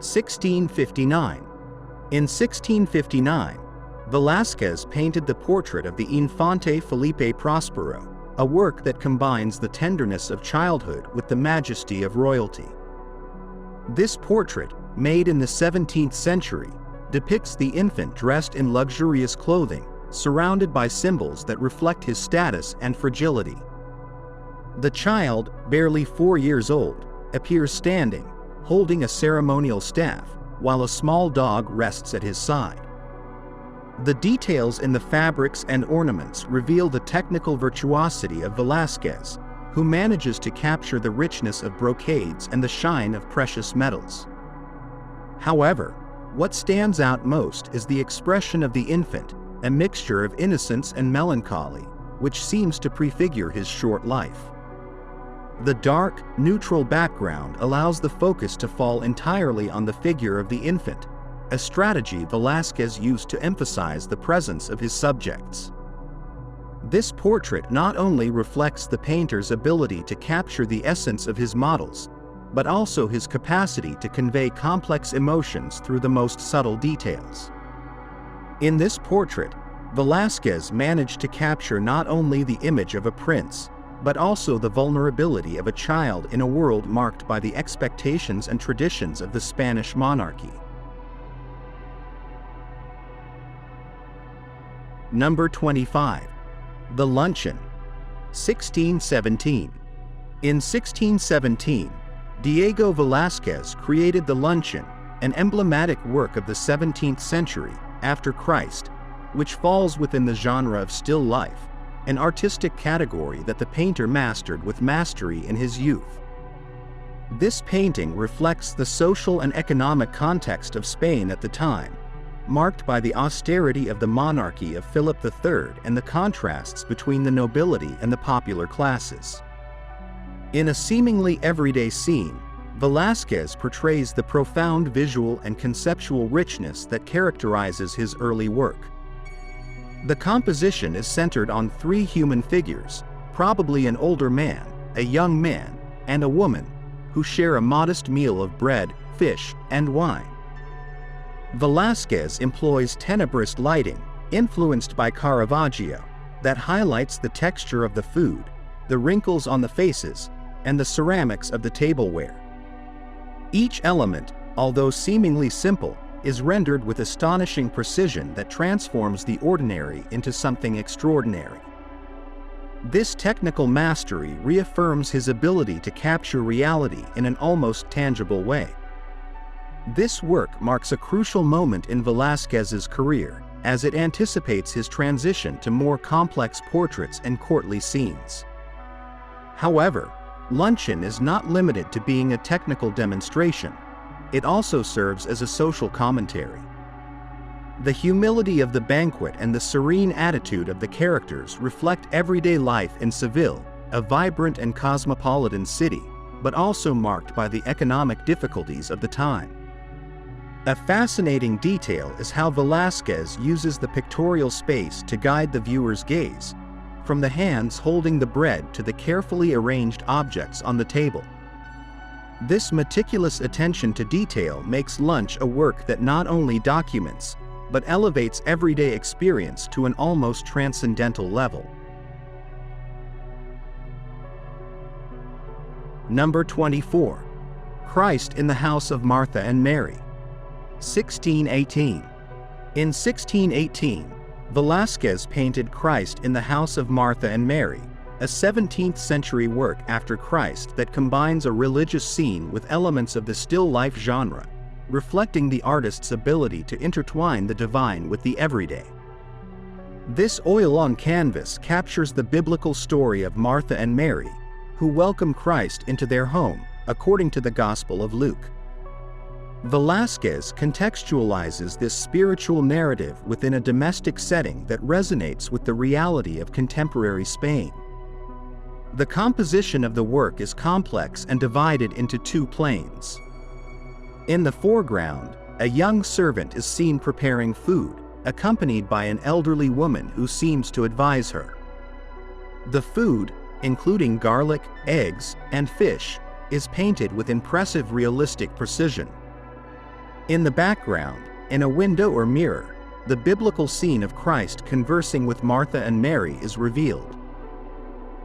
1659. In 1659, Velázquez painted the portrait of the Infante Felipe Prospero, a work that combines the tenderness of childhood with the majesty of royalty. This portrait, made in the 17th century, depicts the infant dressed in luxurious clothing, surrounded by symbols that reflect his status and fragility. The child, barely 4 years old, appears standing, holding a ceremonial staff, while a small dog rests at his side. The details in the fabrics and ornaments reveal the technical virtuosity of Velázquez, who manages to capture the richness of brocades and the shine of precious metals. However, what stands out most is the expression of the infant, a mixture of innocence and melancholy, which seems to prefigure his short life. The dark, neutral background allows the focus to fall entirely on the figure of the infant, a strategy Velázquez used to emphasize the presence of his subjects. This portrait not only reflects the painter's ability to capture the essence of his models, but also his capacity to convey complex emotions through the most subtle details. In this portrait, Velázquez managed to capture not only the image of a prince, but also the vulnerability of a child in a world marked by the expectations and traditions of the Spanish monarchy. Number 25. The Luncheon. 1617. In 1617, Diego Velázquez created the Luncheon, an emblematic work of the 17th century after Christ, which falls within the genre of still life, an artistic category that the painter mastered with mastery in his youth. This painting reflects the social and economic context of Spain at the time, marked by the austerity of the monarchy of Philip III and the contrasts between the nobility and the popular classes. In a seemingly everyday scene, Velázquez portrays the profound visual and conceptual richness that characterizes his early work. The composition is centered on 3 human figures, probably an older man, a young man, and a woman, who share a modest meal of bread, fish, and wine. Velázquez employs tenebrous lighting, influenced by Caravaggio, that highlights the texture of the food, the wrinkles on the faces, and the ceramics of the tableware. Each element, although seemingly simple, is rendered with astonishing precision that transforms the ordinary into something extraordinary. This technical mastery reaffirms his ability to capture reality in an almost tangible way. This work marks a crucial moment in Velázquez's career, as it anticipates his transition to more complex portraits and courtly scenes. However, Luncheon is not limited to being a technical demonstration. It also serves as a social commentary. The humility of the banquet and the serene attitude of the characters reflect everyday life in Seville, a vibrant and cosmopolitan city, but also marked by the economic difficulties of the time. A fascinating detail is how Velázquez uses the pictorial space to guide the viewer's gaze, from the hands holding the bread to the carefully arranged objects on the table. This meticulous attention to detail makes Lunch a work that not only documents, but elevates everyday experience to an almost transcendental level. Number 24. Christ in the House of Martha and Mary. 1618. In 1618, Velázquez painted Christ in the House of Martha and Mary, a 17th-century work after Christ that combines a religious scene with elements of the still life genre, reflecting the artist's ability to intertwine the divine with the everyday. This oil on canvas captures the biblical story of Martha and Mary, who welcome Christ into their home, according to the Gospel of Luke. Velázquez contextualizes this spiritual narrative within a domestic setting that resonates with the reality of contemporary Spain. The composition of the work is complex and divided into two planes. In the foreground, a young servant is seen preparing food, accompanied by an elderly woman who seems to advise her. The food, including garlic, eggs, and fish, is painted with impressive realistic precision. In the background, in a window or mirror, the biblical scene of Christ conversing with Martha and Mary is revealed.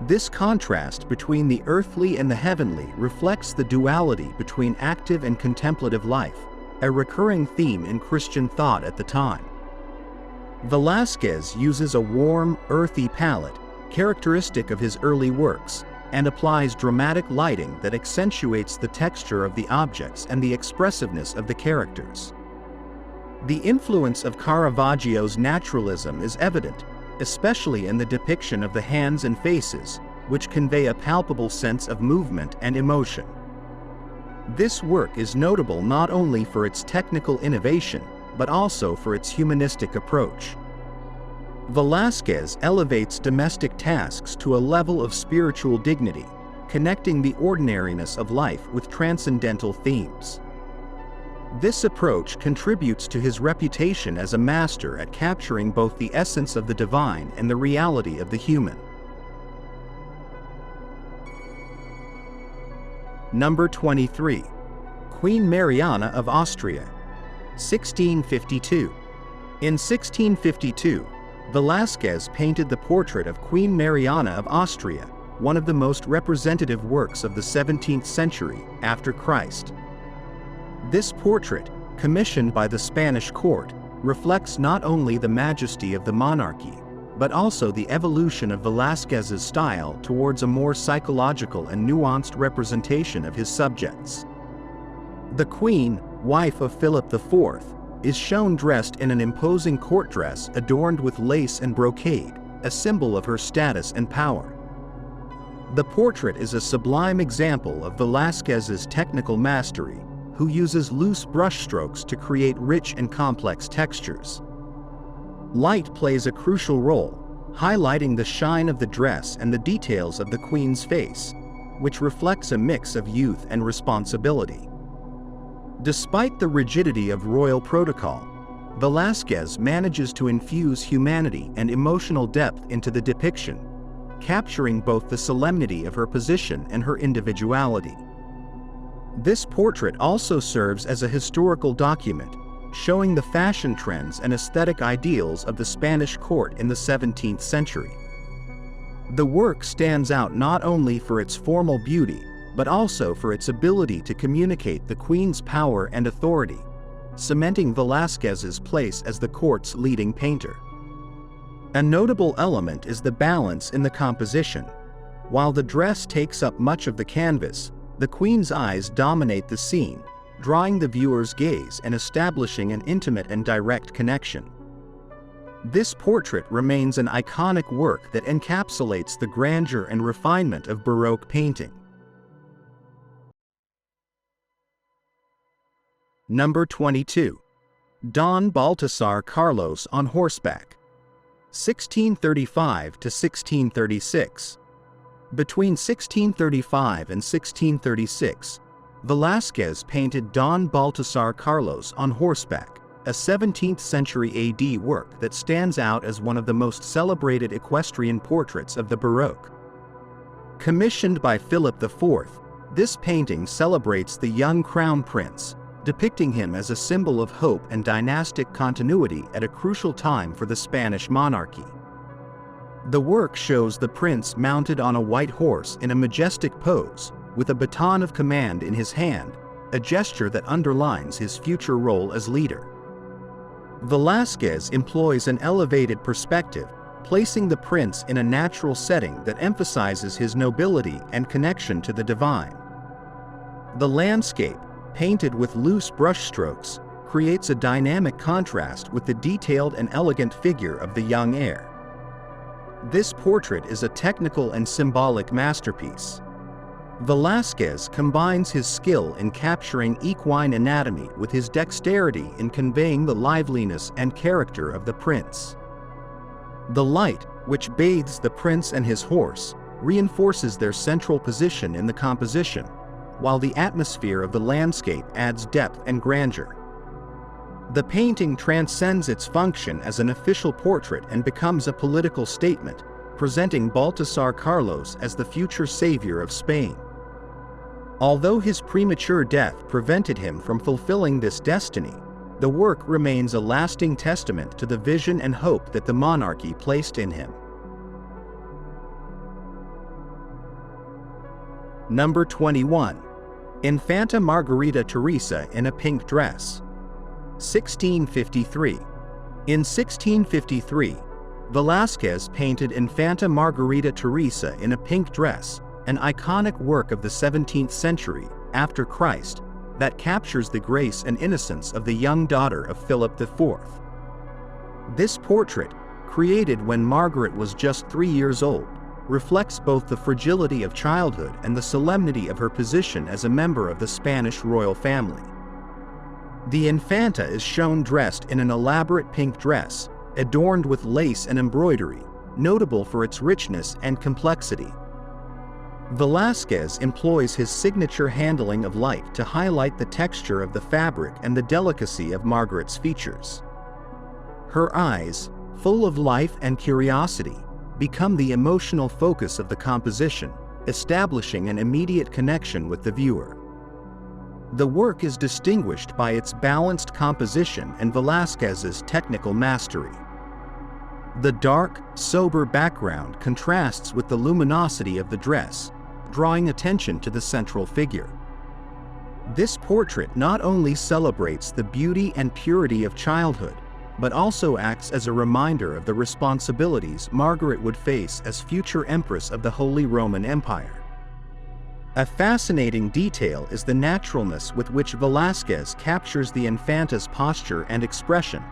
This contrast between the earthly and the heavenly reflects the duality between active and contemplative life, a recurring theme in Christian thought at the time. Velázquez uses a warm, earthy palette, characteristic of his early works, and applies dramatic lighting that accentuates the texture of the objects and the expressiveness of the characters. The influence of Caravaggio's naturalism is evident, especially in the depiction of the hands and faces, which convey a palpable sense of movement and emotion. This work is notable not only for its technical innovation, but also for its humanistic approach. Velázquez elevates domestic tasks to a level of spiritual dignity, connecting the ordinariness of life with transcendental themes. This approach contributes to his reputation as a master at capturing both the essence of the divine and the reality of the human. Number 23. Queen Mariana of Austria. 1652. In 1652, Velázquez painted the portrait of Queen Mariana of Austria, one of the most representative works of the 17th century after Christ. This portrait, commissioned by the Spanish court, reflects not only the majesty of the monarchy, but also the evolution of Velázquez's style towards a more psychological and nuanced representation of his subjects. The Queen, wife of Philip IV, is shown dressed in an imposing court dress adorned with lace and brocade, a symbol of her status and power. The portrait is a sublime example of Velázquez's technical mastery, who uses loose brushstrokes to create rich and complex textures. Light plays a crucial role, highlighting the shine of the dress and the details of the Queen's face, which reflects a mix of youth and responsibility. Despite the rigidity of royal protocol, Velázquez manages to infuse humanity and emotional depth into the depiction, capturing both the solemnity of her position and her individuality. This portrait also serves as a historical document, showing the fashion trends and aesthetic ideals of the Spanish court in the 17th century. The work stands out not only for its formal beauty, but also for its ability to communicate the Queen's power and authority, cementing Velázquez's place as the court's leading painter. A notable element is the balance in the composition. While the dress takes up much of the canvas, the Queen's eyes dominate the scene, drawing the viewer's gaze and establishing an intimate and direct connection. This portrait remains an iconic work that encapsulates the grandeur and refinement of Baroque painting. Number 22. Don Baltasar Carlos on horseback. 1635 to 1636. Between 1635 and 1636, Velázquez painted Don Baltasar Carlos on horseback, a 17th century AD work that stands out as one of the most celebrated equestrian portraits of the Baroque. Commissioned by Philip IV, this painting celebrates the young crown prince, depicting him as a symbol of hope and dynastic continuity at a crucial time for the Spanish monarchy. The work shows the prince mounted on a white horse in a majestic pose, with a baton of command in his hand, a gesture that underlines his future role as leader. Velázquez employs an elevated perspective, placing the prince in a natural setting that emphasizes his nobility and connection to the divine. The landscape, painted with loose brushstrokes, creates a dynamic contrast with the detailed and elegant figure of the young heir. This portrait is a technical and symbolic masterpiece. Velázquez combines his skill in capturing equine anatomy with his dexterity in conveying the liveliness and character of the prince. The light, which bathes the prince and his horse, reinforces their central position in the composition, while the atmosphere of the landscape adds depth and grandeur. The painting transcends its function as an official portrait and becomes a political statement, presenting Baltasar Carlos as the future savior of Spain. Although his premature death prevented him from fulfilling this destiny, the work remains a lasting testament to the vision and hope that the monarchy placed in him. Number 21. Infanta Margarita Teresa in a pink dress. 1653. In 1653, Velázquez painted Infanta Margarita Teresa in a pink dress, an iconic work of the 17th century, after Christ, that captures the grace and innocence of the young daughter of Philip IV. This portrait, created when Margaret was just 3 years old, reflects both the fragility of childhood and the solemnity of her position as a member of the Spanish royal family. The Infanta is shown dressed in an elaborate pink dress, adorned with lace and embroidery, notable for its richness and complexity. Velázquez employs his signature handling of light to highlight the texture of the fabric and the delicacy of Margaret's features. Her eyes, full of life and curiosity, become the emotional focus of the composition, establishing an immediate connection with the viewer. The work is distinguished by its balanced composition and Velázquez's technical mastery. The dark, sober background contrasts with the luminosity of the dress, drawing attention to the central figure. This portrait not only celebrates the beauty and purity of childhood, but also acts as a reminder of the responsibilities Margaret would face as future Empress of the Holy Roman Empire. A fascinating detail is the naturalness with which Velázquez captures the Infanta's posture and expression,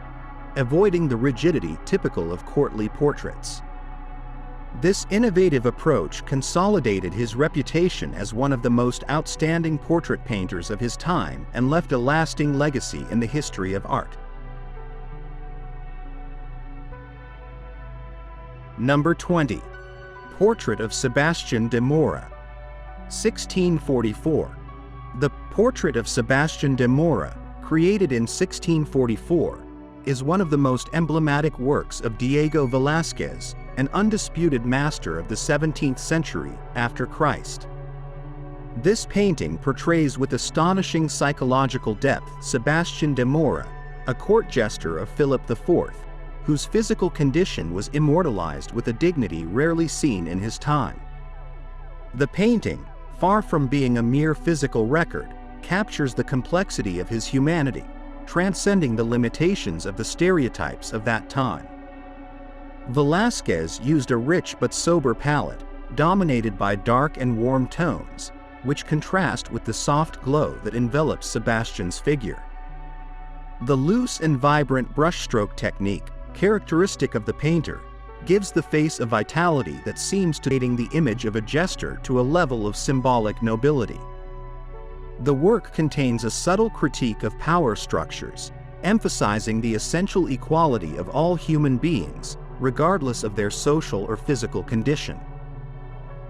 avoiding the rigidity typical of courtly portraits. This innovative approach consolidated his reputation as one of the most outstanding portrait painters of his time and left a lasting legacy in the history of art. Number 20. Portrait of Sebastian de Mora. 1644. The Portrait of Sebastian de Mora, created in 1644, is one of the most emblematic works of Diego Velázquez, an undisputed master of the 17th century after Christ. This painting portrays with astonishing psychological depth Sebastian de Mora, a court jester of Philip IV, whose physical condition was immortalized with a dignity rarely seen in his time. The painting, far from being a mere physical record, captures the complexity of his humanity, transcending the limitations of the stereotypes of that time. Velázquez used a rich but sober palette, dominated by dark and warm tones, which contrast with the soft glow that envelops Sebastian's figure. The loose and vibrant brushstroke technique, characteristic of the painter, gives the face a vitality that seems to elevate the image of a jester to a level of symbolic nobility. The work contains a subtle critique of power structures, emphasizing the essential equality of all human beings, regardless of their social or physical condition.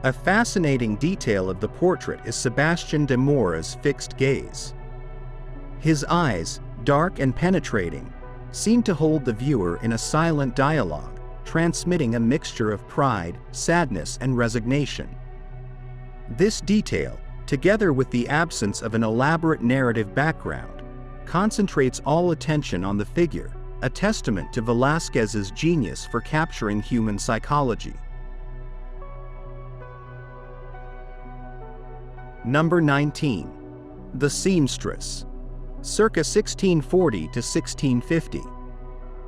A fascinating detail of the portrait is Sebastian de Mora's fixed gaze. His eyes, dark and penetrating, seem to hold the viewer in a silent dialogue, transmitting a mixture of pride, sadness, and resignation. This detail, together with the absence of an elaborate narrative background, concentrates all attention on the figure, a testament to Velázquez's genius for capturing human psychology. Number 19. The Seamstress, circa 1640 to 1650.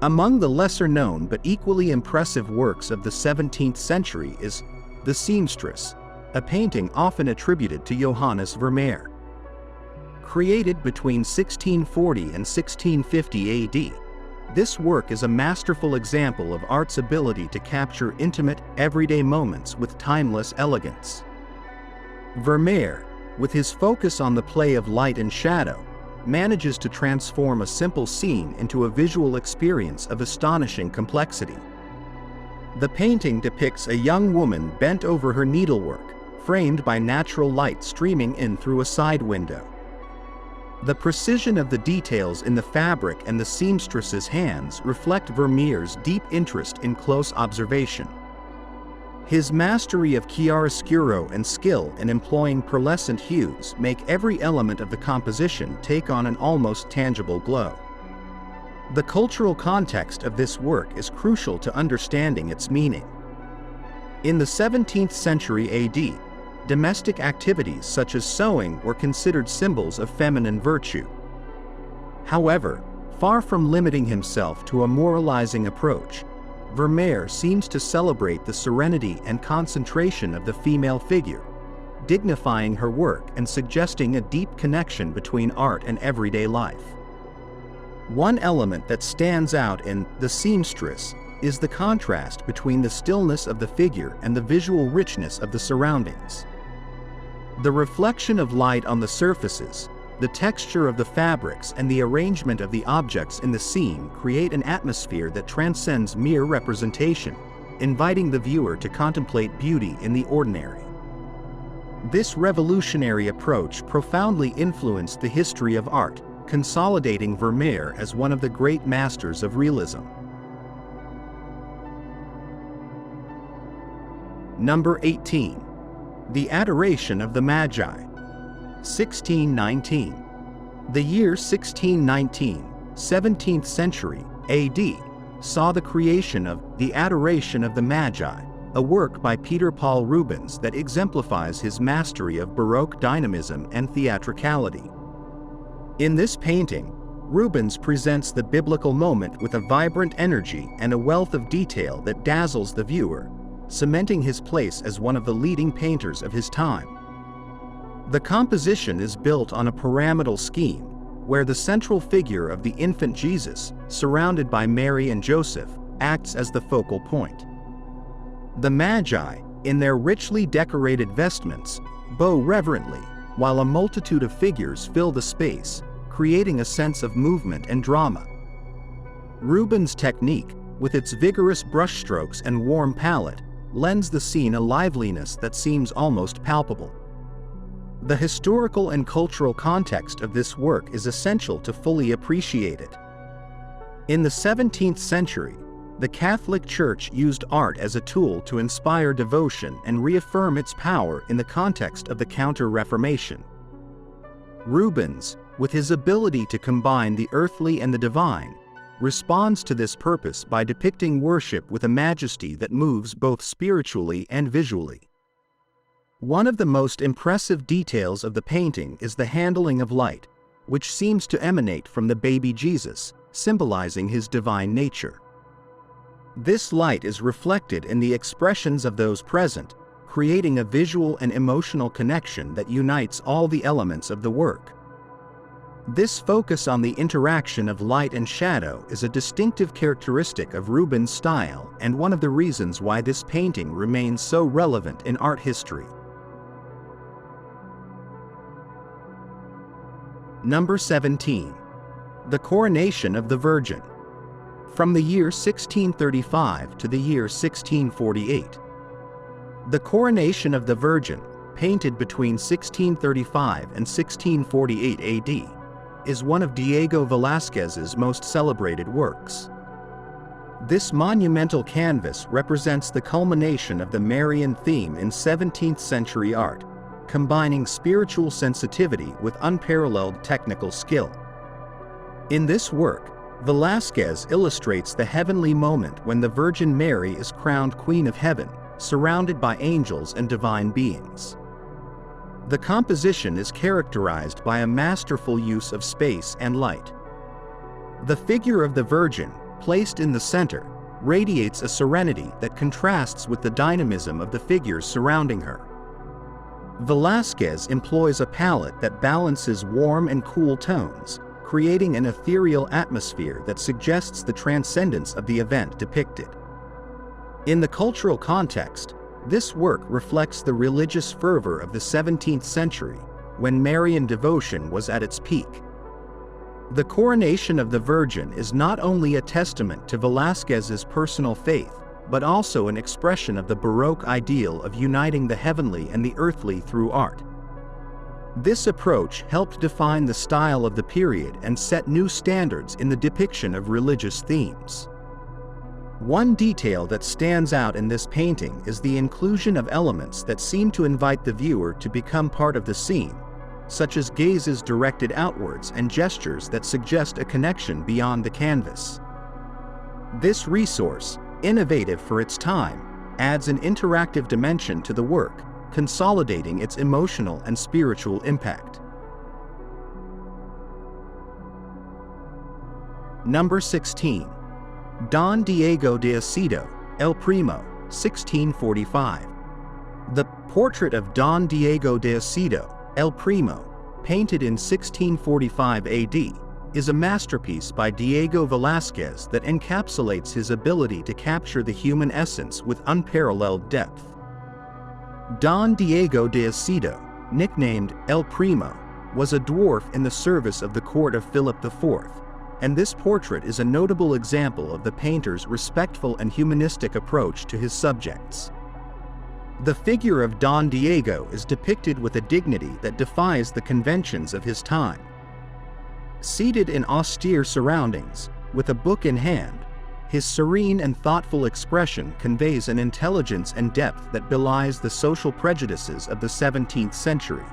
Among the lesser-known but equally impressive works of the 17th century is The Seamstress, a painting often attributed to Johannes Vermeer. Created between 1640 and 1650 AD, this work is a masterful example of art's ability to capture intimate, everyday moments with timeless elegance. Vermeer, with his focus on the play of light and shadow, manages to transform a simple scene into a visual experience of astonishing complexity. The painting depicts a young woman bent over her needlework, framed by natural light streaming in through a side window. The precision of the details in the fabric and the seamstress's hands reflect Vermeer's deep interest in close observation. His mastery of chiaroscuro and skill in employing pearlescent hues make every element of the composition take on an almost tangible glow. The cultural context of this work is crucial to understanding its meaning. In the 17th century AD, domestic activities such as sewing were considered symbols of feminine virtue. However, far from limiting himself to a moralizing approach, Vermeer seems to celebrate the serenity and concentration of the female figure, dignifying her work and suggesting a deep connection between art and everyday life. One element that stands out in The Seamstress is the contrast between the stillness of the figure and the visual richness of the surroundings. The reflection of light on the surfaces, the texture of the fabrics, and the arrangement of the objects in the scene create an atmosphere that transcends mere representation, inviting the viewer to contemplate beauty in the ordinary. This revolutionary approach profoundly influenced the history of art, consolidating Vermeer as one of the great masters of realism. Number 18. The Adoration of the Magi, 1619. The year 1619, 17th century AD, saw the creation of The Adoration of the Magi, a work by Peter Paul Rubens that exemplifies his mastery of Baroque dynamism and theatricality. In this painting, Rubens presents the biblical moment with a vibrant energy and a wealth of detail that dazzles the viewer, cementing his place as one of the leading painters of his time. The composition is built on a pyramidal scheme, where the central figure of the infant Jesus, surrounded by Mary and Joseph, acts as the focal point. The Magi, in their richly decorated vestments, bow reverently, while a multitude of figures fill the space, creating a sense of movement and drama. Rubens' technique, with its vigorous brushstrokes and warm palette, lends the scene a liveliness that seems almost palpable. The historical and cultural context of this work is essential to fully appreciate it. In the 17th century, the Catholic Church used art as a tool to inspire devotion and reaffirm its power in the context of the Counter-Reformation. Rubens, with his ability to combine the earthly and the divine, responds to this purpose by depicting worship with a majesty that moves both spiritually and visually. One of the most impressive details of the painting is the handling of light, which seems to emanate from the baby Jesus, symbolizing his divine nature. This light is reflected in the expressions of those present, creating a visual and emotional connection that unites all the elements of the work. This focus on the interaction of light and shadow is a distinctive characteristic of Rubens' style and one of the reasons why this painting remains so relevant in art history. Number 17. The Coronation of the Virgin. From the year 1635 to the year 1648. The Coronation of the Virgin, painted between 1635 and 1648 AD, is one of Diego Velázquez's most celebrated works. This monumental canvas represents the culmination of the Marian theme in 17th century art, combining spiritual sensitivity with unparalleled technical skill. In this work, Velázquez illustrates the heavenly moment when the Virgin Mary is crowned Queen of Heaven, surrounded by angels and divine beings. The composition is characterized by a masterful use of space and light. The figure of the Virgin, placed in the center, radiates a serenity that contrasts with the dynamism of the figures surrounding her. Velázquez employs a palette that balances warm and cool tones, creating an ethereal atmosphere that suggests the transcendence of the event depicted. In the cultural context, this work reflects the religious fervor of the 17th century, when Marian devotion was at its peak. The Coronation of the Virgin is not only a testament to Velázquez's personal faith, but also an expression of the Baroque ideal of uniting the heavenly and the earthly through art. This approach helped define the style of the period and set new standards in the depiction of religious themes. One detail that stands out in this painting is the inclusion of elements that seem to invite the viewer to become part of the scene, such as gazes directed outwards and gestures that suggest a connection beyond the canvas. This resource, innovative for its time, adds an interactive dimension to the work, consolidating its emotional and spiritual impact. Number 16. Don Diego de Acedo, El Primo, 1645. The portrait of Don Diego de Acedo, El Primo, painted in 1645 AD, is a masterpiece by Diego Velázquez that encapsulates his ability to capture the human essence with unparalleled depth. Don Diego de Acedo, nicknamed El Primo, was a dwarf in the service of the court of Philip IV, and this portrait is a notable example of the painter's respectful and humanistic approach to his subjects. The figure of Don Diego is depicted with a dignity that defies the conventions of his time. Seated in austere surroundings, with a book in hand, his serene and thoughtful expression conveys an intelligence and depth that belies the social prejudices of the 17th century.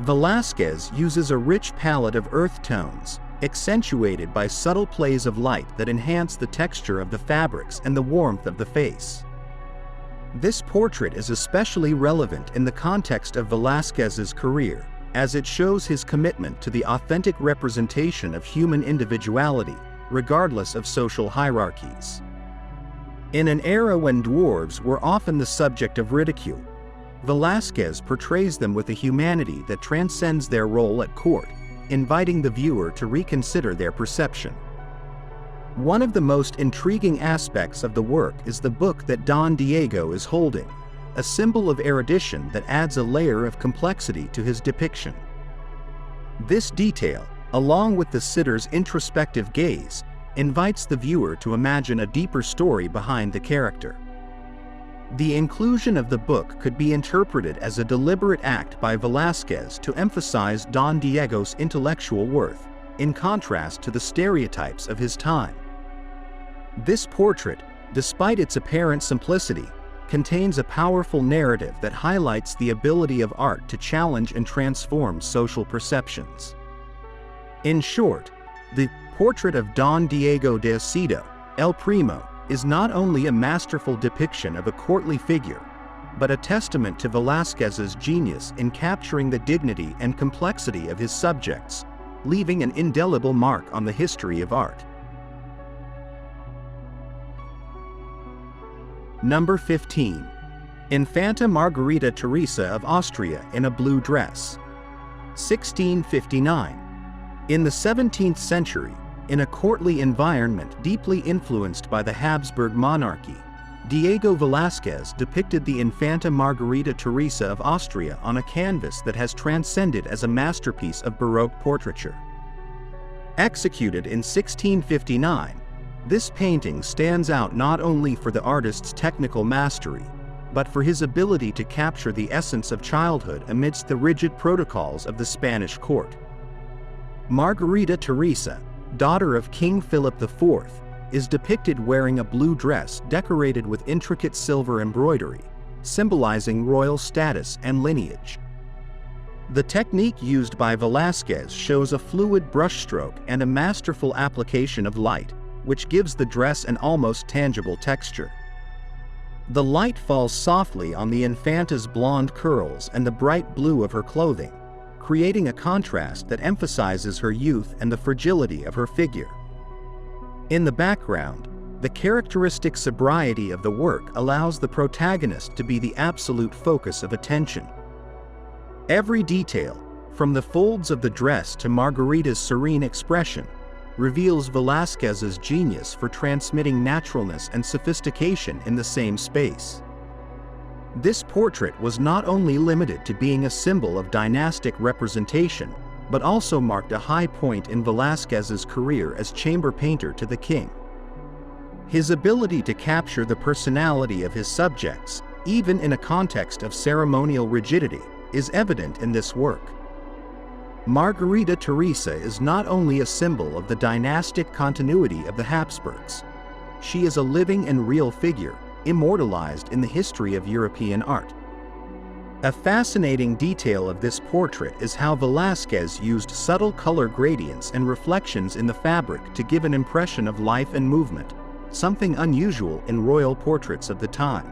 Velázquez uses a rich palette of earth tones, accentuated by subtle plays of light that enhance the texture of the fabrics and the warmth of the face. This portrait is especially relevant in the context of Velázquez's career, as it shows his commitment to the authentic representation of human individuality, regardless of social hierarchies. In an era when dwarves were often the subject of ridicule, Velázquez portrays them with a humanity that transcends their role at court, inviting the viewer to reconsider their perception. One of the most intriguing aspects of the work is the book that Don Diego is holding, a symbol of erudition that adds a layer of complexity to his depiction. This detail, along with the sitter's introspective gaze, invites the viewer to imagine a deeper story behind the character. The inclusion of the book could be interpreted as a deliberate act by Velázquez to emphasize Don Diego's intellectual worth, in contrast to the stereotypes of his time. This portrait, despite its apparent simplicity, contains a powerful narrative that highlights the ability of art to challenge and transform social perceptions. In short, the portrait of Don Diego de Acedo, El Primo, is not only a masterful depiction of a courtly figure, but a testament to Velázquez's genius in capturing the dignity and complexity of his subjects, leaving an indelible mark on the history of art. Number 15. Infanta Margherita Teresa of Austria in a blue dress. 1659. In the 17th century, in a courtly environment deeply influenced by the Habsburg monarchy, Diego Velázquez depicted the Infanta Margherita Teresa of Austria on a canvas that has transcended as a masterpiece of Baroque portraiture. Executed in 1659, this painting stands out not only for the artist's technical mastery, but for his ability to capture the essence of childhood amidst the rigid protocols of the Spanish court. Margherita Teresa, daughter of King Philip IV, is depicted wearing a blue dress decorated with intricate silver embroidery, symbolizing royal status and lineage. The technique used by Velázquez shows a fluid brushstroke and a masterful application of light, which gives the dress an almost tangible texture. The light falls softly on the Infanta's blonde curls and the bright blue of her clothing, creating a contrast that emphasizes her youth and the fragility of her figure. In the background, the characteristic sobriety of the work allows the protagonist to be the absolute focus of attention. Every detail, from the folds of the dress to Margherita's serene expression, reveals Velázquez's genius for transmitting naturalness and sophistication in the same space. This portrait was not only limited to being a symbol of dynastic representation, but also marked a high point in Velázquez's career as chamber painter to the king. His ability to capture the personality of his subjects, even in a context of ceremonial rigidity, is evident in this work. Margherita Teresa is not only a symbol of the dynastic continuity of the Habsburgs. She is a living and real figure, immortalized in the history of European art. A fascinating detail of this portrait is how Velázquez used subtle color gradients and reflections in the fabric to give an impression of life and movement, something unusual in royal portraits of the time.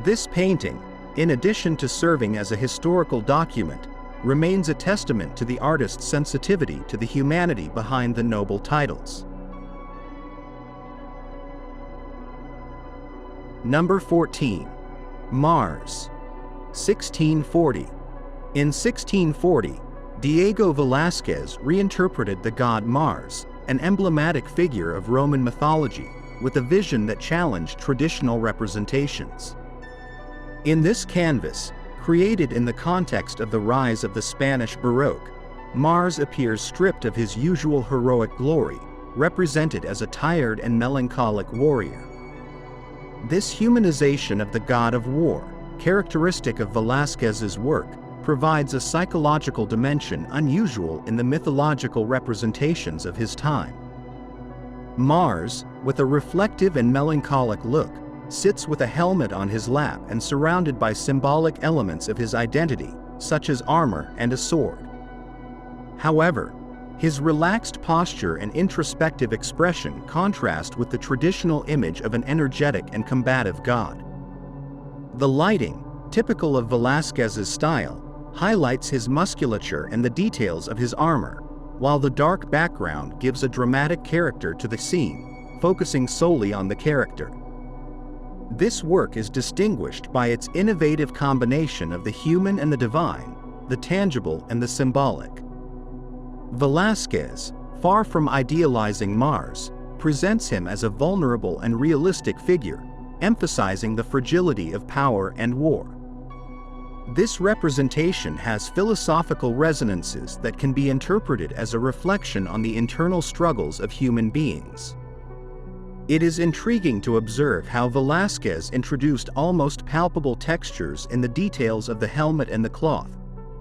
This painting, in addition to serving as a historical document, remains a testament to the artist's sensitivity to the humanity behind the noble titles. Number 14. Mars. 1640. In 1640, Diego Velázquez reinterpreted the god Mars, an emblematic figure of Roman mythology, with a vision that challenged traditional representations. In this canvas, created in the context of the rise of the Spanish Baroque, Mars appears stripped of his usual heroic glory, represented as a tired and melancholic warrior. This humanization of the god of war, characteristic of Velázquez's work, provides a psychological dimension unusual in the mythological representations of his time. Mars, with a reflective and melancholic look, sits with a helmet on his lap and surrounded by symbolic elements of his identity, such as armor and a sword. However, his relaxed posture and introspective expression contrast with the traditional image of an energetic and combative god. The lighting, typical of Velázquez's style, highlights his musculature and the details of his armor, while the dark background gives a dramatic character to the scene, focusing solely on the character. This work is distinguished by its innovative combination of the human and the divine, the tangible and the symbolic. Velázquez, far from idealizing Mars, presents him as a vulnerable and realistic figure, emphasizing the fragility of power and war. This representation has philosophical resonances that can be interpreted as a reflection on the internal struggles of human beings. It is intriguing to observe how Velázquez introduced almost palpable textures in the details of the helmet and the cloth,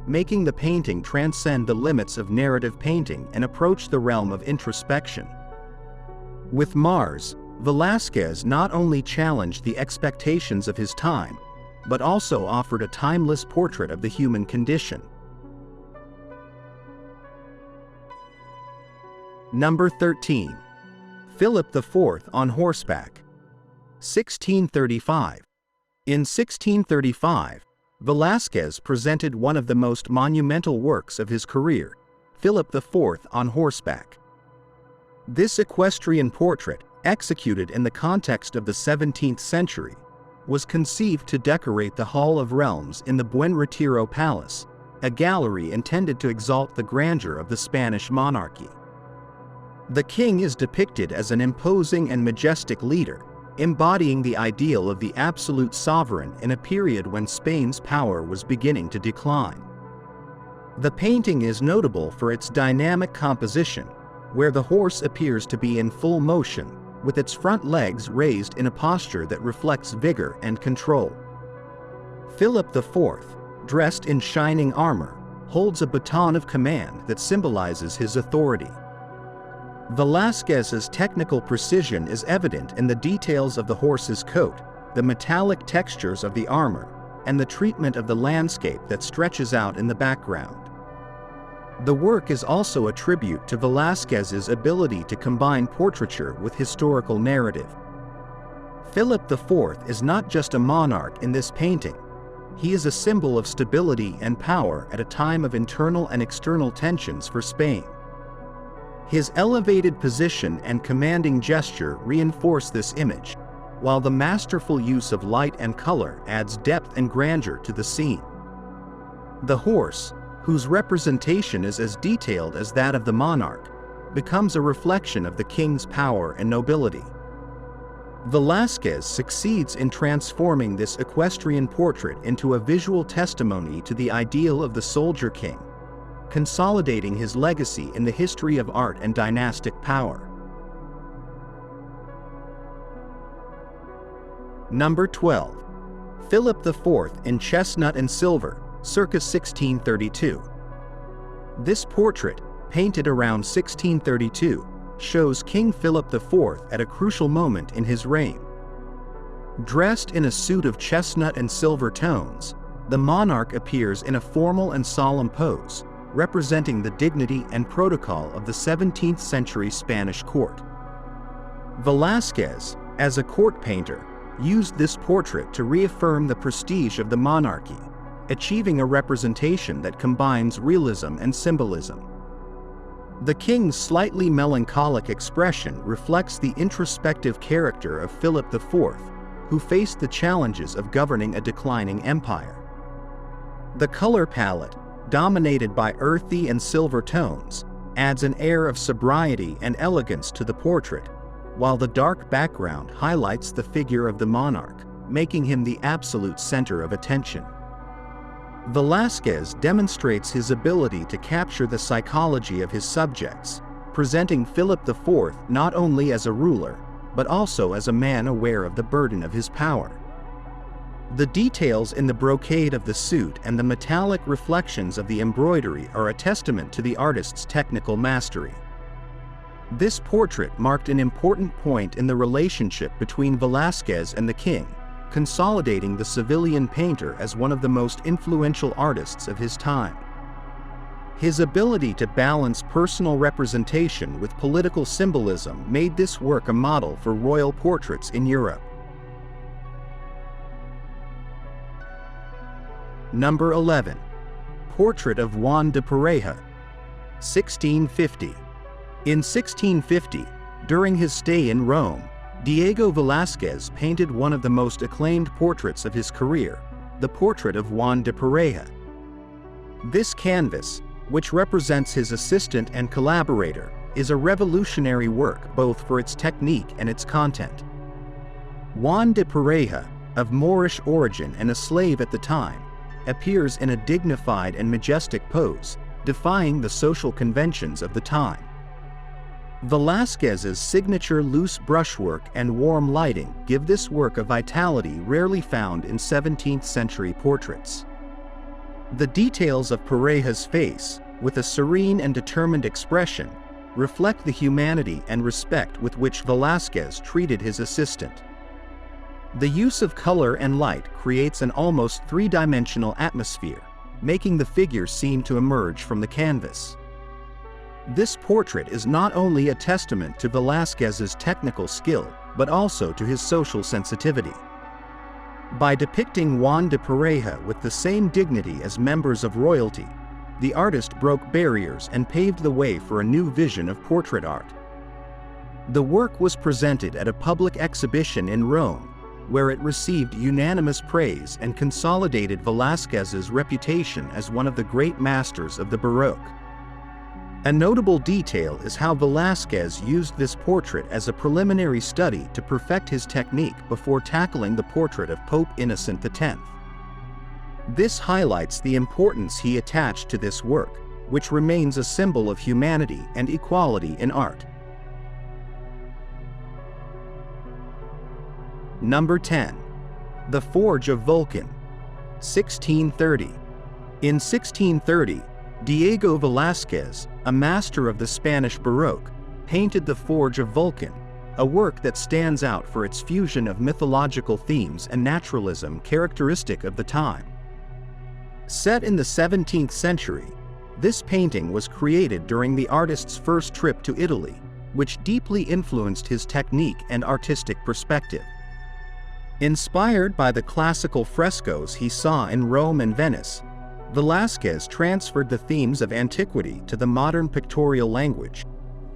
making the painting transcend the limits of narrative painting and approach the realm of introspection. With Mars, Velázquez not only challenged the expectations of his time, but also offered a timeless portrait of the human condition. Number 13. Philip IV on horseback. 1635. In 1635, Velázquez presented one of the most monumental works of his career, Philip IV on horseback. This equestrian portrait, executed in the context of the 17th century, was conceived to decorate the Hall of Realms in the Buen Retiro Palace, a gallery intended to exalt the grandeur of the Spanish monarchy. The king is depicted as an imposing and majestic leader, embodying the ideal of the absolute sovereign in a period when Spain's power was beginning to decline. The painting is notable for its dynamic composition, where the horse appears to be in full motion, with its front legs raised in a posture that reflects vigor and control. Philip IV, dressed in shining armor, holds a baton of command that symbolizes his authority. Velázquez's technical precision is evident in the details of the horse's coat, the metallic textures of the armor, and the treatment of the landscape that stretches out in the background. The work is also a tribute to Velázquez's ability to combine portraiture with historical narrative. Philip IV is not just a monarch in this painting. He is a symbol of stability and power at a time of internal and external tensions for Spain. His elevated position and commanding gesture reinforce this image, while the masterful use of light and color adds depth and grandeur to the scene. The horse, whose representation is as detailed as that of the monarch, becomes a reflection of the king's power and nobility. Velázquez succeeds in transforming this equestrian portrait into a visual testimony to the ideal of the soldier king, consolidating his legacy in the history of art and dynastic power. Number 12. Philip IV in chestnut and silver, circa 1632. This portrait, painted around 1632, shows King Philip IV at a crucial moment in his reign. Dressed in a suit of chestnut and silver tones, the monarch appears in a formal and solemn pose, representing the dignity and protocol of the 17th century Spanish court. Velázquez, as a court painter, used this portrait to reaffirm the prestige of the monarchy, achieving a representation that combines realism and symbolism. The king's slightly melancholic expression reflects the introspective character of Philip IV, who faced the challenges of governing a declining empire. The color palette, dominated by earthy and silver tones, adds an air of sobriety and elegance to the portrait, while the dark background highlights the figure of the monarch, making him the absolute center of attention. Velázquez demonstrates his ability to capture the psychology of his subjects, presenting Philip IV not only as a ruler, but also as a man aware of the burden of his power. The details in the brocade of the suit and the metallic reflections of the embroidery are a testament to the artist's technical mastery. This portrait marked an important point in the relationship between Velázquez and the king, consolidating the civilian painter as one of the most influential artists of his time. His ability to balance personal representation with political symbolism made this work a model for royal portraits in Europe. Number 11. Portrait of Juan de Pareja, 1650. In 1650, during his stay in Rome, Diego Velázquez painted one of the most acclaimed portraits of his career, the portrait of Juan de Pareja. This canvas, which represents his assistant and collaborator, is a revolutionary work both for its technique and its content. Juan de Pareja, of Moorish origin and a slave at the time, appears in a dignified and majestic pose, defying the social conventions of the time. Velázquez's signature loose brushwork and warm lighting give this work a vitality rarely found in 17th century portraits. The details of Pareja's face, with a serene and determined expression, reflect the humanity and respect with which Velázquez treated his assistant. The use of color and light creates an almost three-dimensional atmosphere, making the figure seem to emerge from the canvas. This portrait is not only a testament to Velázquez's technical skill, but also to his social sensitivity. By depicting Juan de Pareja with the same dignity as members of royalty, the artist broke barriers and paved the way for a new vision of portrait art. The work was presented at a public exhibition in Rome, where it received unanimous praise and consolidated Velázquez's reputation as one of the great masters of the Baroque. A notable detail is how Velázquez used this portrait as a preliminary study to perfect his technique before tackling the portrait of Pope Innocent X. This highlights the importance he attached to this work, which remains a symbol of humanity and equality in art. Number 10. The Forge of Vulcan, 1630. In 1630, Diego Velázquez, a master of the Spanish Baroque, painted the Forge of Vulcan, a work that stands out for its fusion of mythological themes and naturalism characteristic of the time. Set in the 17th century, this painting was created during the artist's first trip to Italy, which deeply influenced his technique and artistic perspective. Inspired by the classical frescoes he saw in Rome and Venice, Velázquez transferred the themes of antiquity to the modern pictorial language,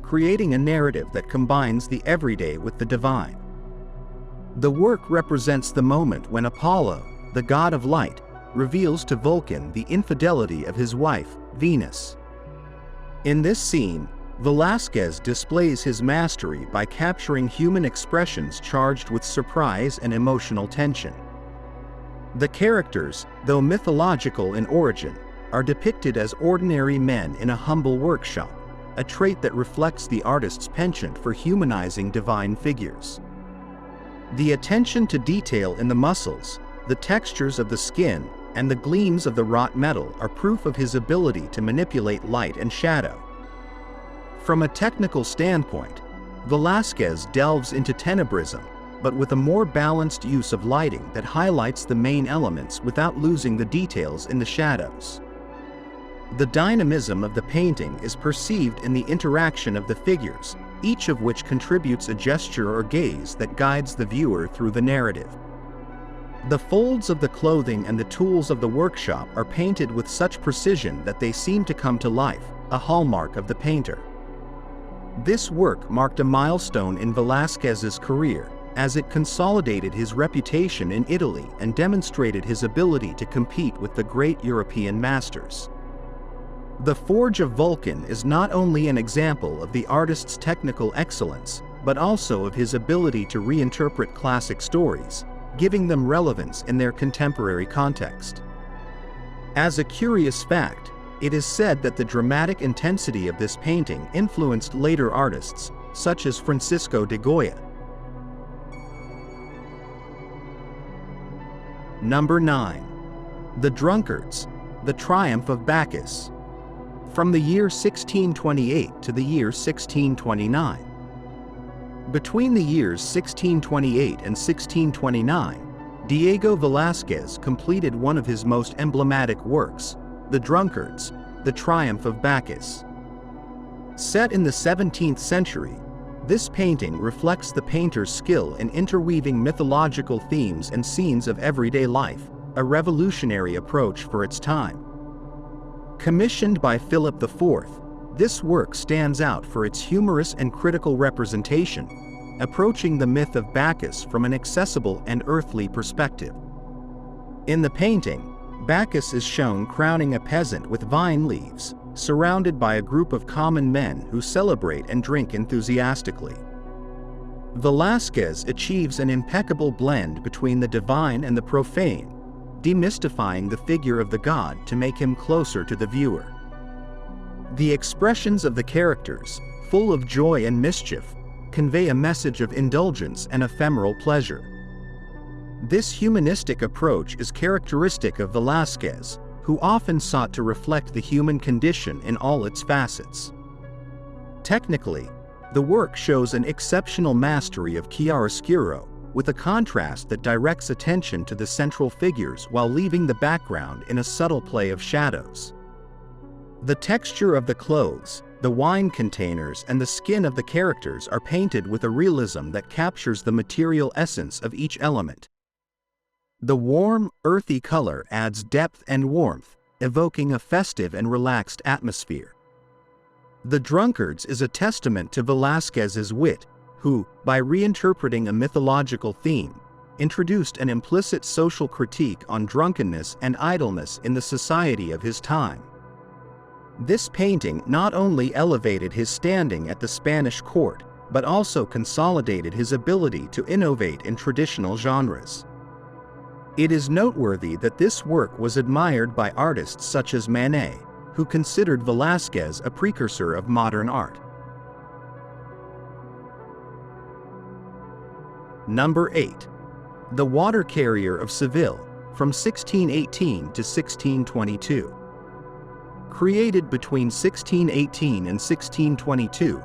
creating a narrative that combines the everyday with the divine. The work represents the moment when Apollo, the god of light, reveals to Vulcan the infidelity of his wife, Venus. In this scene, Velázquez displays his mastery by capturing human expressions charged with surprise and emotional tension. The characters, though mythological in origin, are depicted as ordinary men in a humble workshop, a trait that reflects the artist's penchant for humanizing divine figures. The attention to detail in the muscles, the textures of the skin, and the gleams of the wrought metal are proof of his ability to manipulate light and shadow. From a technical standpoint, Velázquez delves into tenebrism, but with a more balanced use of lighting that highlights the main elements without losing the details in the shadows. The dynamism of the painting is perceived in the interaction of the figures, each of which contributes a gesture or gaze that guides the viewer through the narrative. The folds of the clothing and the tools of the workshop are painted with such precision that they seem to come to life, a hallmark of the painter. This work marked a milestone in Velázquez's career, as it consolidated his reputation in Italy and demonstrated his ability to compete with the great European masters. The Forge of Vulcan is not only an example of the artist's technical excellence, but also of his ability to reinterpret classic stories, giving them relevance in their contemporary context. As a curious fact, it is said that the dramatic intensity of this painting influenced later artists, such as Francisco de Goya. Number 9. The Drunkards, the Triumph of Bacchus. From the year 1628 to the year 1629. Between the years 1628 and 1629, Diego Velázquez completed one of his most emblematic works, The Drunkards, the Triumph of Bacchus. Set in the 17th century, this painting reflects the painter's skill in interweaving mythological themes and scenes of everyday life, a revolutionary approach for its time. Commissioned by Philip IV, this work stands out for its humorous and critical representation, approaching the myth of Bacchus from an accessible and earthly perspective. In the painting, Bacchus is shown crowning a peasant with vine leaves, surrounded by a group of common men who celebrate and drink enthusiastically. Velázquez achieves an impeccable blend between the divine and the profane, demystifying the figure of the god to make him closer to the viewer. The expressions of the characters, full of joy and mischief, convey a message of indulgence and ephemeral pleasure. This humanistic approach is characteristic of Velázquez, who often sought to reflect the human condition in all its facets. Technically, the work shows an exceptional mastery of chiaroscuro, with a contrast that directs attention to the central figures while leaving the background in a subtle play of shadows. The texture of the clothes, the wine containers, and the skin of the characters are painted with a realism that captures the material essence of each element. The warm, earthy color adds depth and warmth, evoking a festive and relaxed atmosphere. The Drunkards is a testament to Velázquez's wit, who, by reinterpreting a mythological theme, introduced an implicit social critique on drunkenness and idleness in the society of his time. This painting not only elevated his standing at the Spanish court, but also consolidated his ability to innovate in traditional genres. It is noteworthy that this work was admired by artists such as Manet, who considered Velázquez a precursor of modern art. Number 8. The Water Carrier of Seville, from 1618 to 1622. Created between 1618 and 1622,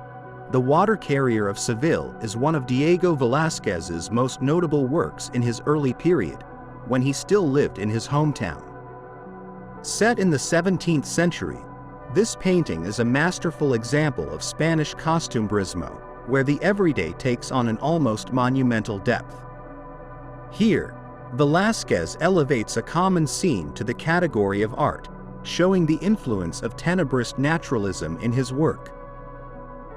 The Water Carrier of Seville is one of Diego Velázquez's most notable works in his early period, when he still lived in his hometown. Set in the 17th century, this painting is a masterful example of Spanish costumbrismo, where the everyday takes on an almost monumental depth. Here, Velázquez elevates a common scene to the category of art, showing the influence of tenebrist naturalism in his work.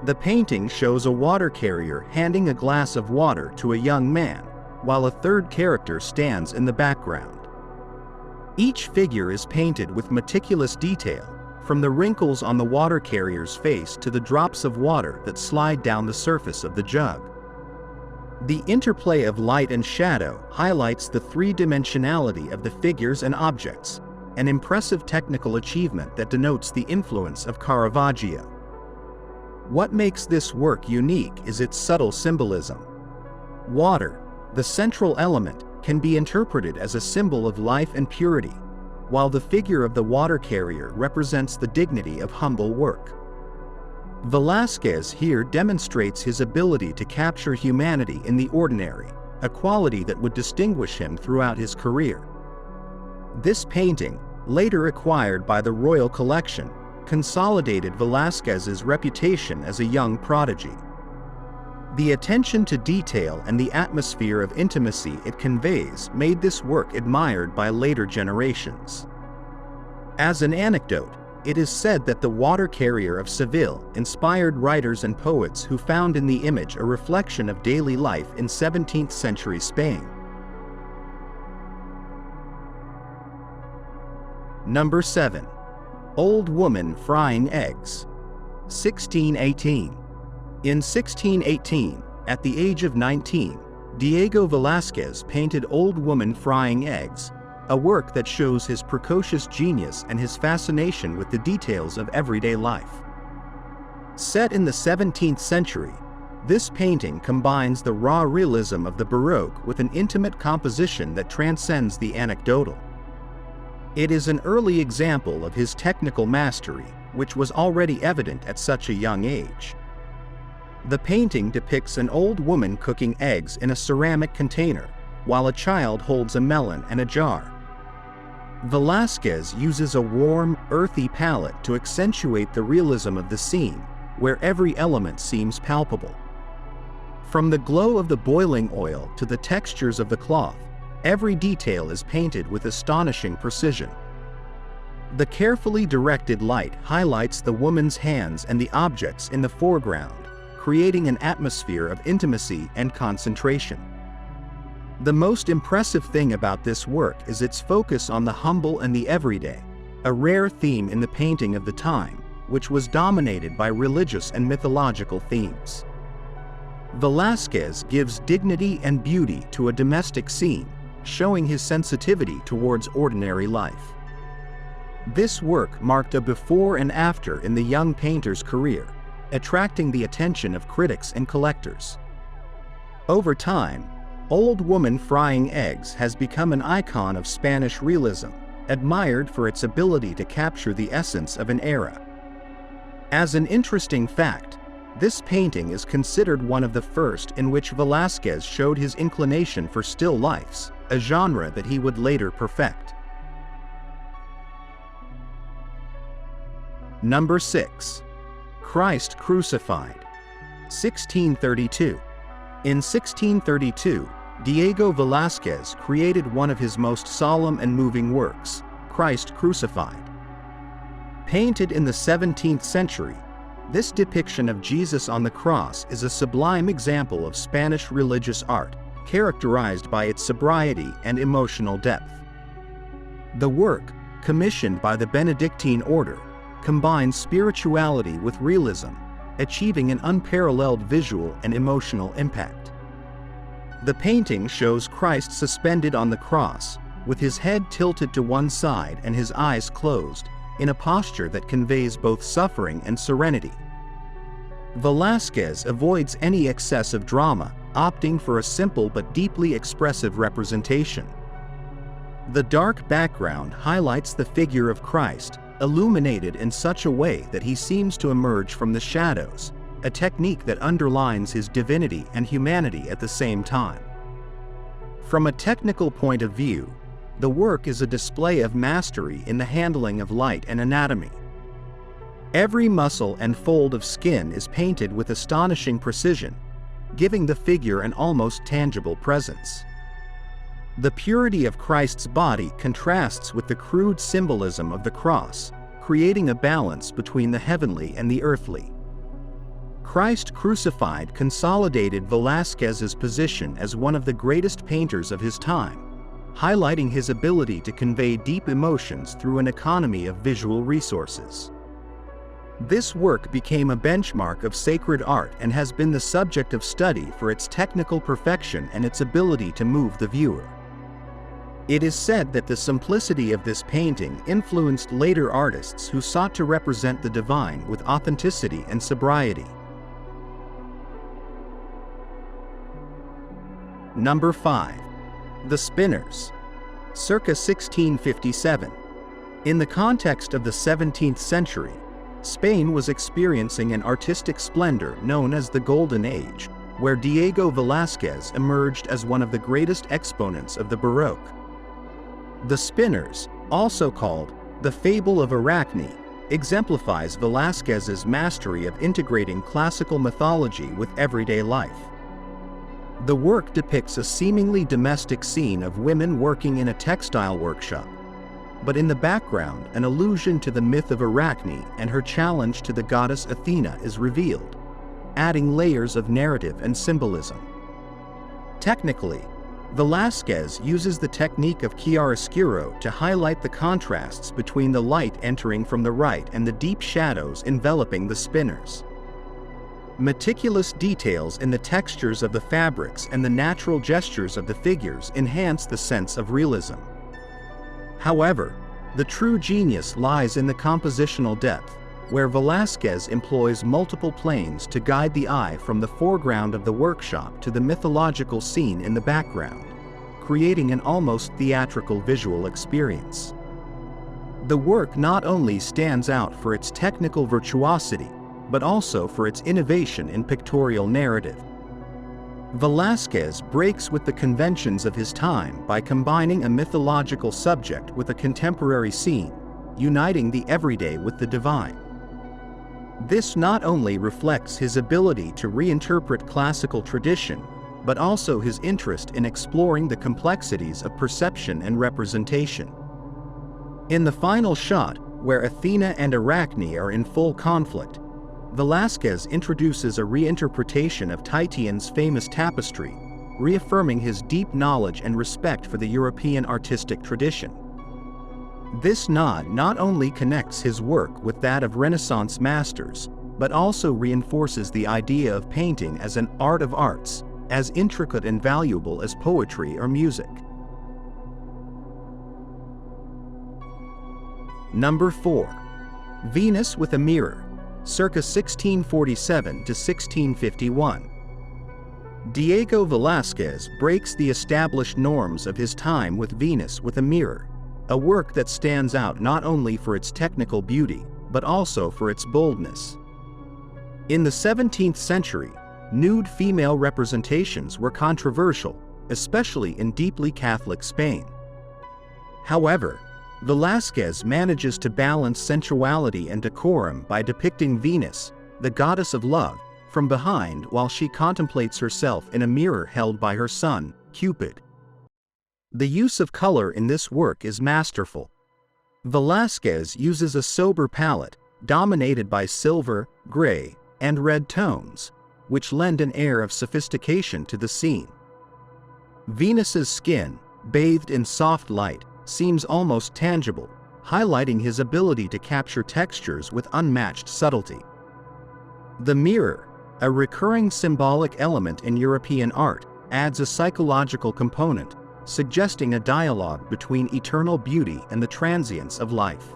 The painting shows a water carrier handing a glass of water to a young man, while a third character stands in the background. Each figure is painted with meticulous detail, from the wrinkles on the water carrier's face to the drops of water that slide down the surface of the jug. The interplay of light and shadow highlights the three-dimensionality of the figures and objects, an impressive technical achievement that denotes the influence of Caravaggio. What makes this work unique is its subtle symbolism. Water, the central element, can be interpreted as a symbol of life and purity, while the figure of the water carrier represents the dignity of humble work. Velázquez here demonstrates his ability to capture humanity in the ordinary, a quality that would distinguish him throughout his career. This painting, later acquired by the Royal Collection, consolidated Velázquez's reputation as a young prodigy. The attention to detail and the atmosphere of intimacy it conveys made this work admired by later generations. As an anecdote, it is said that the Water Carrier of Seville inspired writers and poets who found in the image a reflection of daily life in 17th century Spain. Number 7. Old Woman Frying Eggs, 1618. In 1618, at the age of 19, Diego Velázquez painted Old Woman Frying Eggs, a work that shows his precocious genius and his fascination with the details of everyday life. Set in the 17th century, this painting combines the raw realism of the Baroque with an intimate composition that transcends the anecdotal. It is an early example of his technical mastery, which was already evident at such a young age. The painting depicts an old woman cooking eggs in a ceramic container, while a child holds a melon and a jar. Velázquez uses a warm, earthy palette to accentuate the realism of the scene, where every element seems palpable. From the glow of the boiling oil to the textures of the cloth, every detail is painted with astonishing precision. The carefully directed light highlights the woman's hands and the objects in the foreground, creating an atmosphere of intimacy and concentration. The most impressive thing about this work is its focus on the humble and the everyday, a rare theme in the painting of the time, which was dominated by religious and mythological themes. Velázquez gives dignity and beauty to a domestic scene, showing his sensitivity towards ordinary life. This work marked a before and after in the young painter's career, attracting the attention of critics and collectors. Over time, Old Woman Frying Eggs has become an icon of Spanish realism, admired for its ability to capture the essence of an era. As an interesting fact, this painting is considered one of the first in which Velázquez showed his inclination for still lifes, a genre that he would later perfect. Number 6. Christ Crucified, 1632. In 1632, Diego Velázquez created one of his most solemn and moving works, Christ Crucified. Painted in the 17th century, this depiction of Jesus on the cross is a sublime example of Spanish religious art, characterized by its sobriety and emotional depth. The work, commissioned by the Benedictine order, combines spirituality with realism, achieving an unparalleled visual and emotional impact. The painting shows Christ suspended on the cross, with his head tilted to one side and his eyes closed, in a posture that conveys both suffering and serenity. Velázquez avoids any excessive drama, opting for a simple but deeply expressive representation. The dark background highlights the figure of Christ, illuminated in such a way that he seems to emerge from the shadows, a technique that underlines his divinity and humanity at the same time. From a technical point of view, the work is a display of mastery in the handling of light and anatomy. Every muscle and fold of skin is painted with astonishing precision, giving the figure an almost tangible presence. The purity of Christ's body contrasts with the crude symbolism of the cross, creating a balance between the heavenly and the earthly. Christ Crucified consolidated Velázquez's position as one of the greatest painters of his time, highlighting his ability to convey deep emotions through an economy of visual resources. This work became a benchmark of sacred art and has been the subject of study for its technical perfection and its ability to move the viewer. It is said that the simplicity of this painting influenced later artists who sought to represent the divine with authenticity and sobriety. Number 5. The Spinners. Circa 1657. In the context of the 17th century, Spain was experiencing an artistic splendor known as the Golden Age, where Diego Velázquez emerged as one of the greatest exponents of the Baroque. The Spinners, also called the Fable of Arachne, exemplifies Velázquez's mastery of integrating classical mythology with everyday life. The work depicts a seemingly domestic scene of women working in a textile workshop, but in the background, an allusion to the myth of Arachne and her challenge to the goddess Athena is revealed, adding layers of narrative and symbolism. Technically, Velázquez uses the technique of chiaroscuro to highlight the contrasts between the light entering from the right and the deep shadows enveloping the spinners. Meticulous details in the textures of the fabrics and the natural gestures of the figures enhance the sense of realism. However, the true genius lies in the compositional depth, where Velázquez employs multiple planes to guide the eye from the foreground of the workshop to the mythological scene in the background, creating an almost theatrical visual experience. The work not only stands out for its technical virtuosity, but also for its innovation in pictorial narrative. Velázquez breaks with the conventions of his time by combining a mythological subject with a contemporary scene, uniting the everyday with the divine. This not only reflects his ability to reinterpret classical tradition, but also his interest in exploring the complexities of perception and representation. In the final shot, where Athena and Arachne are in full conflict, Velázquez introduces a reinterpretation of Titian's famous tapestry, reaffirming his deep knowledge and respect for the European artistic tradition. This nod not only connects his work with that of Renaissance masters, but also reinforces the idea of painting as an art of arts, as intricate and valuable as poetry or music. Number 4. Venus with a Mirror, circa 1647 to 1651. Diego Velázquez breaks the established norms of his time with Venus with a Mirror, a work that stands out not only for its technical beauty, but also for its boldness. In the 17th century, nude female representations were controversial, especially in deeply Catholic Spain. However, Velázquez manages to balance sensuality and decorum by depicting Venus, the goddess of love, from behind while she contemplates herself in a mirror held by her son, Cupid. The use of color in this work is masterful. Velázquez uses a sober palette, dominated by silver, gray, and red tones, which lend an air of sophistication to the scene. Venus's skin, bathed in soft light, seems almost tangible, highlighting his ability to capture textures with unmatched subtlety. The mirror, a recurring symbolic element in European art, adds a psychological component, suggesting a dialogue between eternal beauty and the transience of life.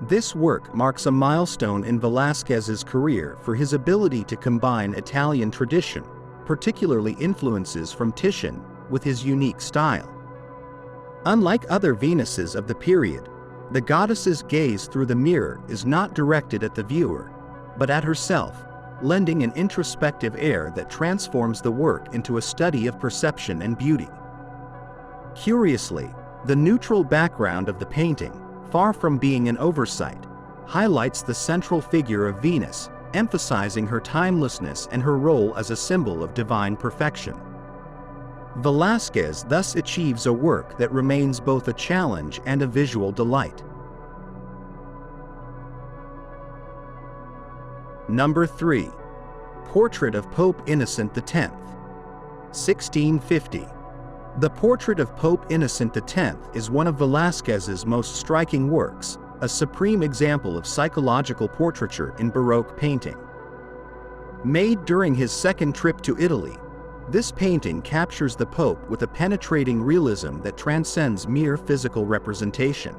This work marks a milestone in Velázquez's career for his ability to combine Italian tradition, particularly influences from Titian, with his unique style. Unlike other Venuses of the period, the goddess's gaze through the mirror is not directed at the viewer, but at herself, lending an introspective air that transforms the work into a study of perception and beauty. Curiously, the neutral background of the painting, far from being an oversight, highlights the central figure of Venus, emphasizing her timelessness and her role as a symbol of divine perfection. Velázquez thus achieves a work that remains both a challenge and a visual delight. Number 3. Portrait of Pope Innocent X, 1650. The Portrait of Pope Innocent X is one of Velázquez's most striking works, a supreme example of psychological portraiture in Baroque painting. Made during his second trip to Italy, this painting captures the Pope with a penetrating realism that transcends mere physical representation.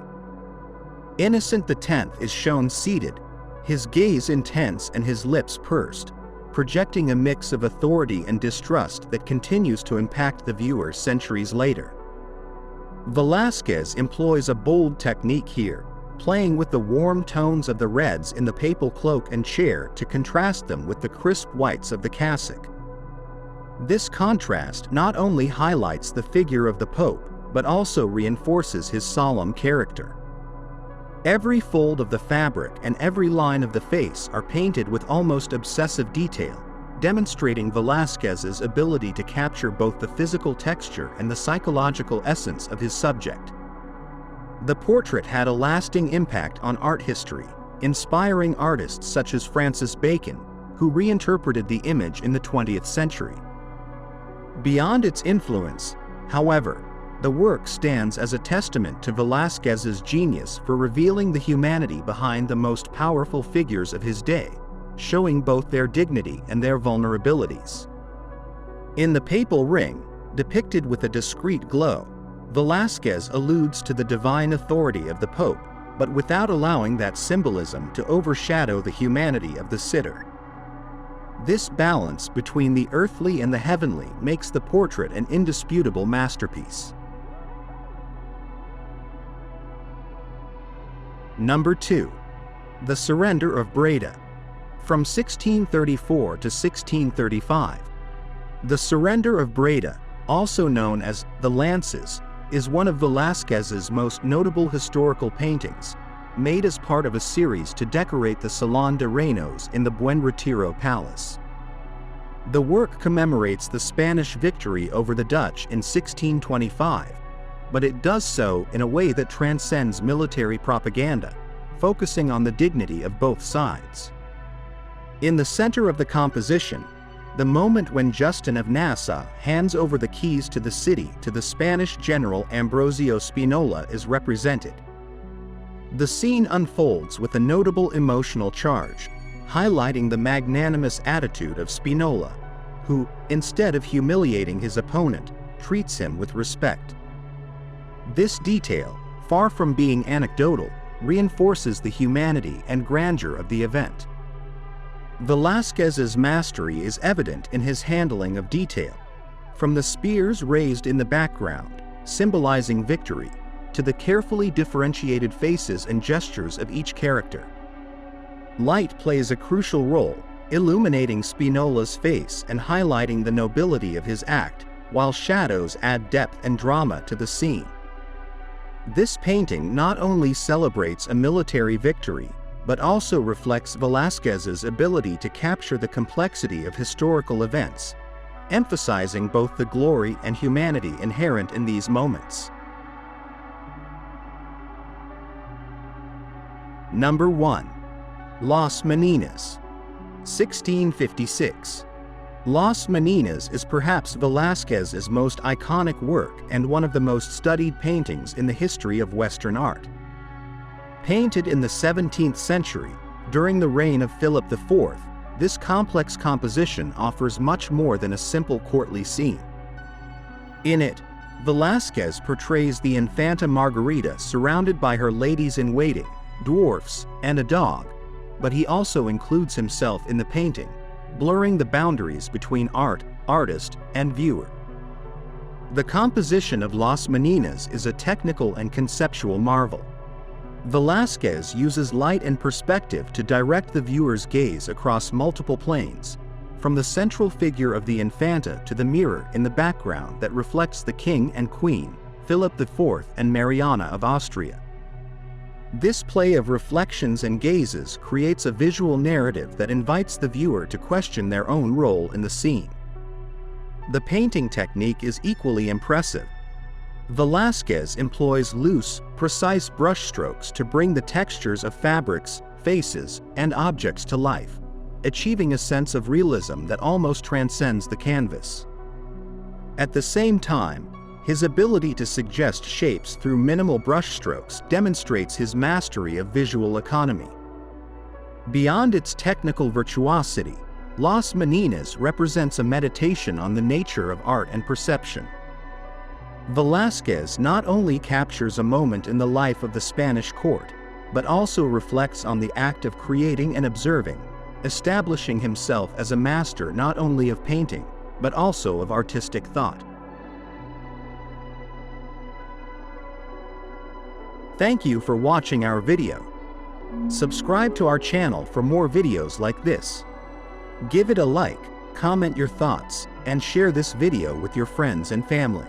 Innocent X is shown seated, his gaze intense and his lips pursed, projecting a mix of authority and distrust that continues to impact the viewer centuries later. Velázquez employs a bold technique here, playing with the warm tones of the reds in the papal cloak and chair to contrast them with the crisp whites of the cassock. This contrast not only highlights the figure of the Pope, but also reinforces his solemn character. Every fold of the fabric and every line of the face are painted with almost obsessive detail, demonstrating Velázquez's ability to capture both the physical texture and the psychological essence of his subject. The portrait had a lasting impact on art history, inspiring artists such as Francis Bacon, who reinterpreted the image in the 20th century. Beyond its influence, however, the work stands as a testament to Velázquez's genius for revealing the humanity behind the most powerful figures of his day, showing both their dignity and their vulnerabilities. In the papal ring, depicted with a discreet glow, Velázquez alludes to the divine authority of the Pope, but without allowing that symbolism to overshadow the humanity of the sitter. This balance between the earthly and the heavenly makes the portrait an indisputable masterpiece. Number 2. The Surrender of Breda. From 1634 to 1635. The Surrender of Breda, also known as The Lances, is one of Velázquez's most notable historical paintings, made as part of a series to decorate the Salón de Reinos in the Buen Retiro Palace. The work commemorates the Spanish victory over the Dutch in 1625, but it does so in a way that transcends military propaganda, focusing on the dignity of both sides. In the center of the composition, the moment when Justin of Nassau hands over the keys to the city to the Spanish general Ambrosio Spinola is represented. The scene unfolds with a notable emotional charge, highlighting the magnanimous attitude of Spinola, who, instead of humiliating his opponent, treats him with respect. This detail, far from being anecdotal, reinforces the humanity and grandeur of the event. Velázquez's mastery is evident in his handling of detail, from the spears raised in the background, symbolizing victory, to the carefully differentiated faces and gestures of each character. Light plays a crucial role, illuminating Spinola's face and highlighting the nobility of his act, while shadows add depth and drama to the scene. This painting not only celebrates a military victory, but also reflects Velázquez's ability to capture the complexity of historical events, emphasizing both the glory and humanity inherent in these moments. Number 1. Las Meninas, 1656. Las Meninas is perhaps Velázquez's most iconic work and one of the most studied paintings in the history of Western art. Painted in the 17th century, during the reign of Philip IV, this complex composition offers much more than a simple courtly scene. In it, Velázquez portrays the Infanta Margarita surrounded by her ladies-in-waiting, dwarfs, and a dog, but he also includes himself in the painting, blurring the boundaries between art, artist, and viewer. The composition of Las Meninas is a technical and conceptual marvel. Velázquez uses light and perspective to direct the viewer's gaze across multiple planes, from the central figure of the Infanta to the mirror in the background that reflects the king and queen, Philip IV and Mariana of Austria. This play of reflections and gazes creates a visual narrative that invites the viewer to question their own role in the scene. The painting technique is equally impressive. Velázquez employs loose, precise brushstrokes to bring the textures of fabrics, faces, and objects to life, achieving a sense of realism that almost transcends the canvas. At the same time, his ability to suggest shapes through minimal brushstrokes demonstrates his mastery of visual economy. Beyond its technical virtuosity, Las Meninas represents a meditation on the nature of art and perception. Velázquez not only captures a moment in the life of the Spanish court, but also reflects on the act of creating and observing, establishing himself as a master not only of painting, but also of artistic thought. Thank you for watching our video. Subscribe to our channel for more videos like this. Give it a like, comment your thoughts, and share this video with your friends and family.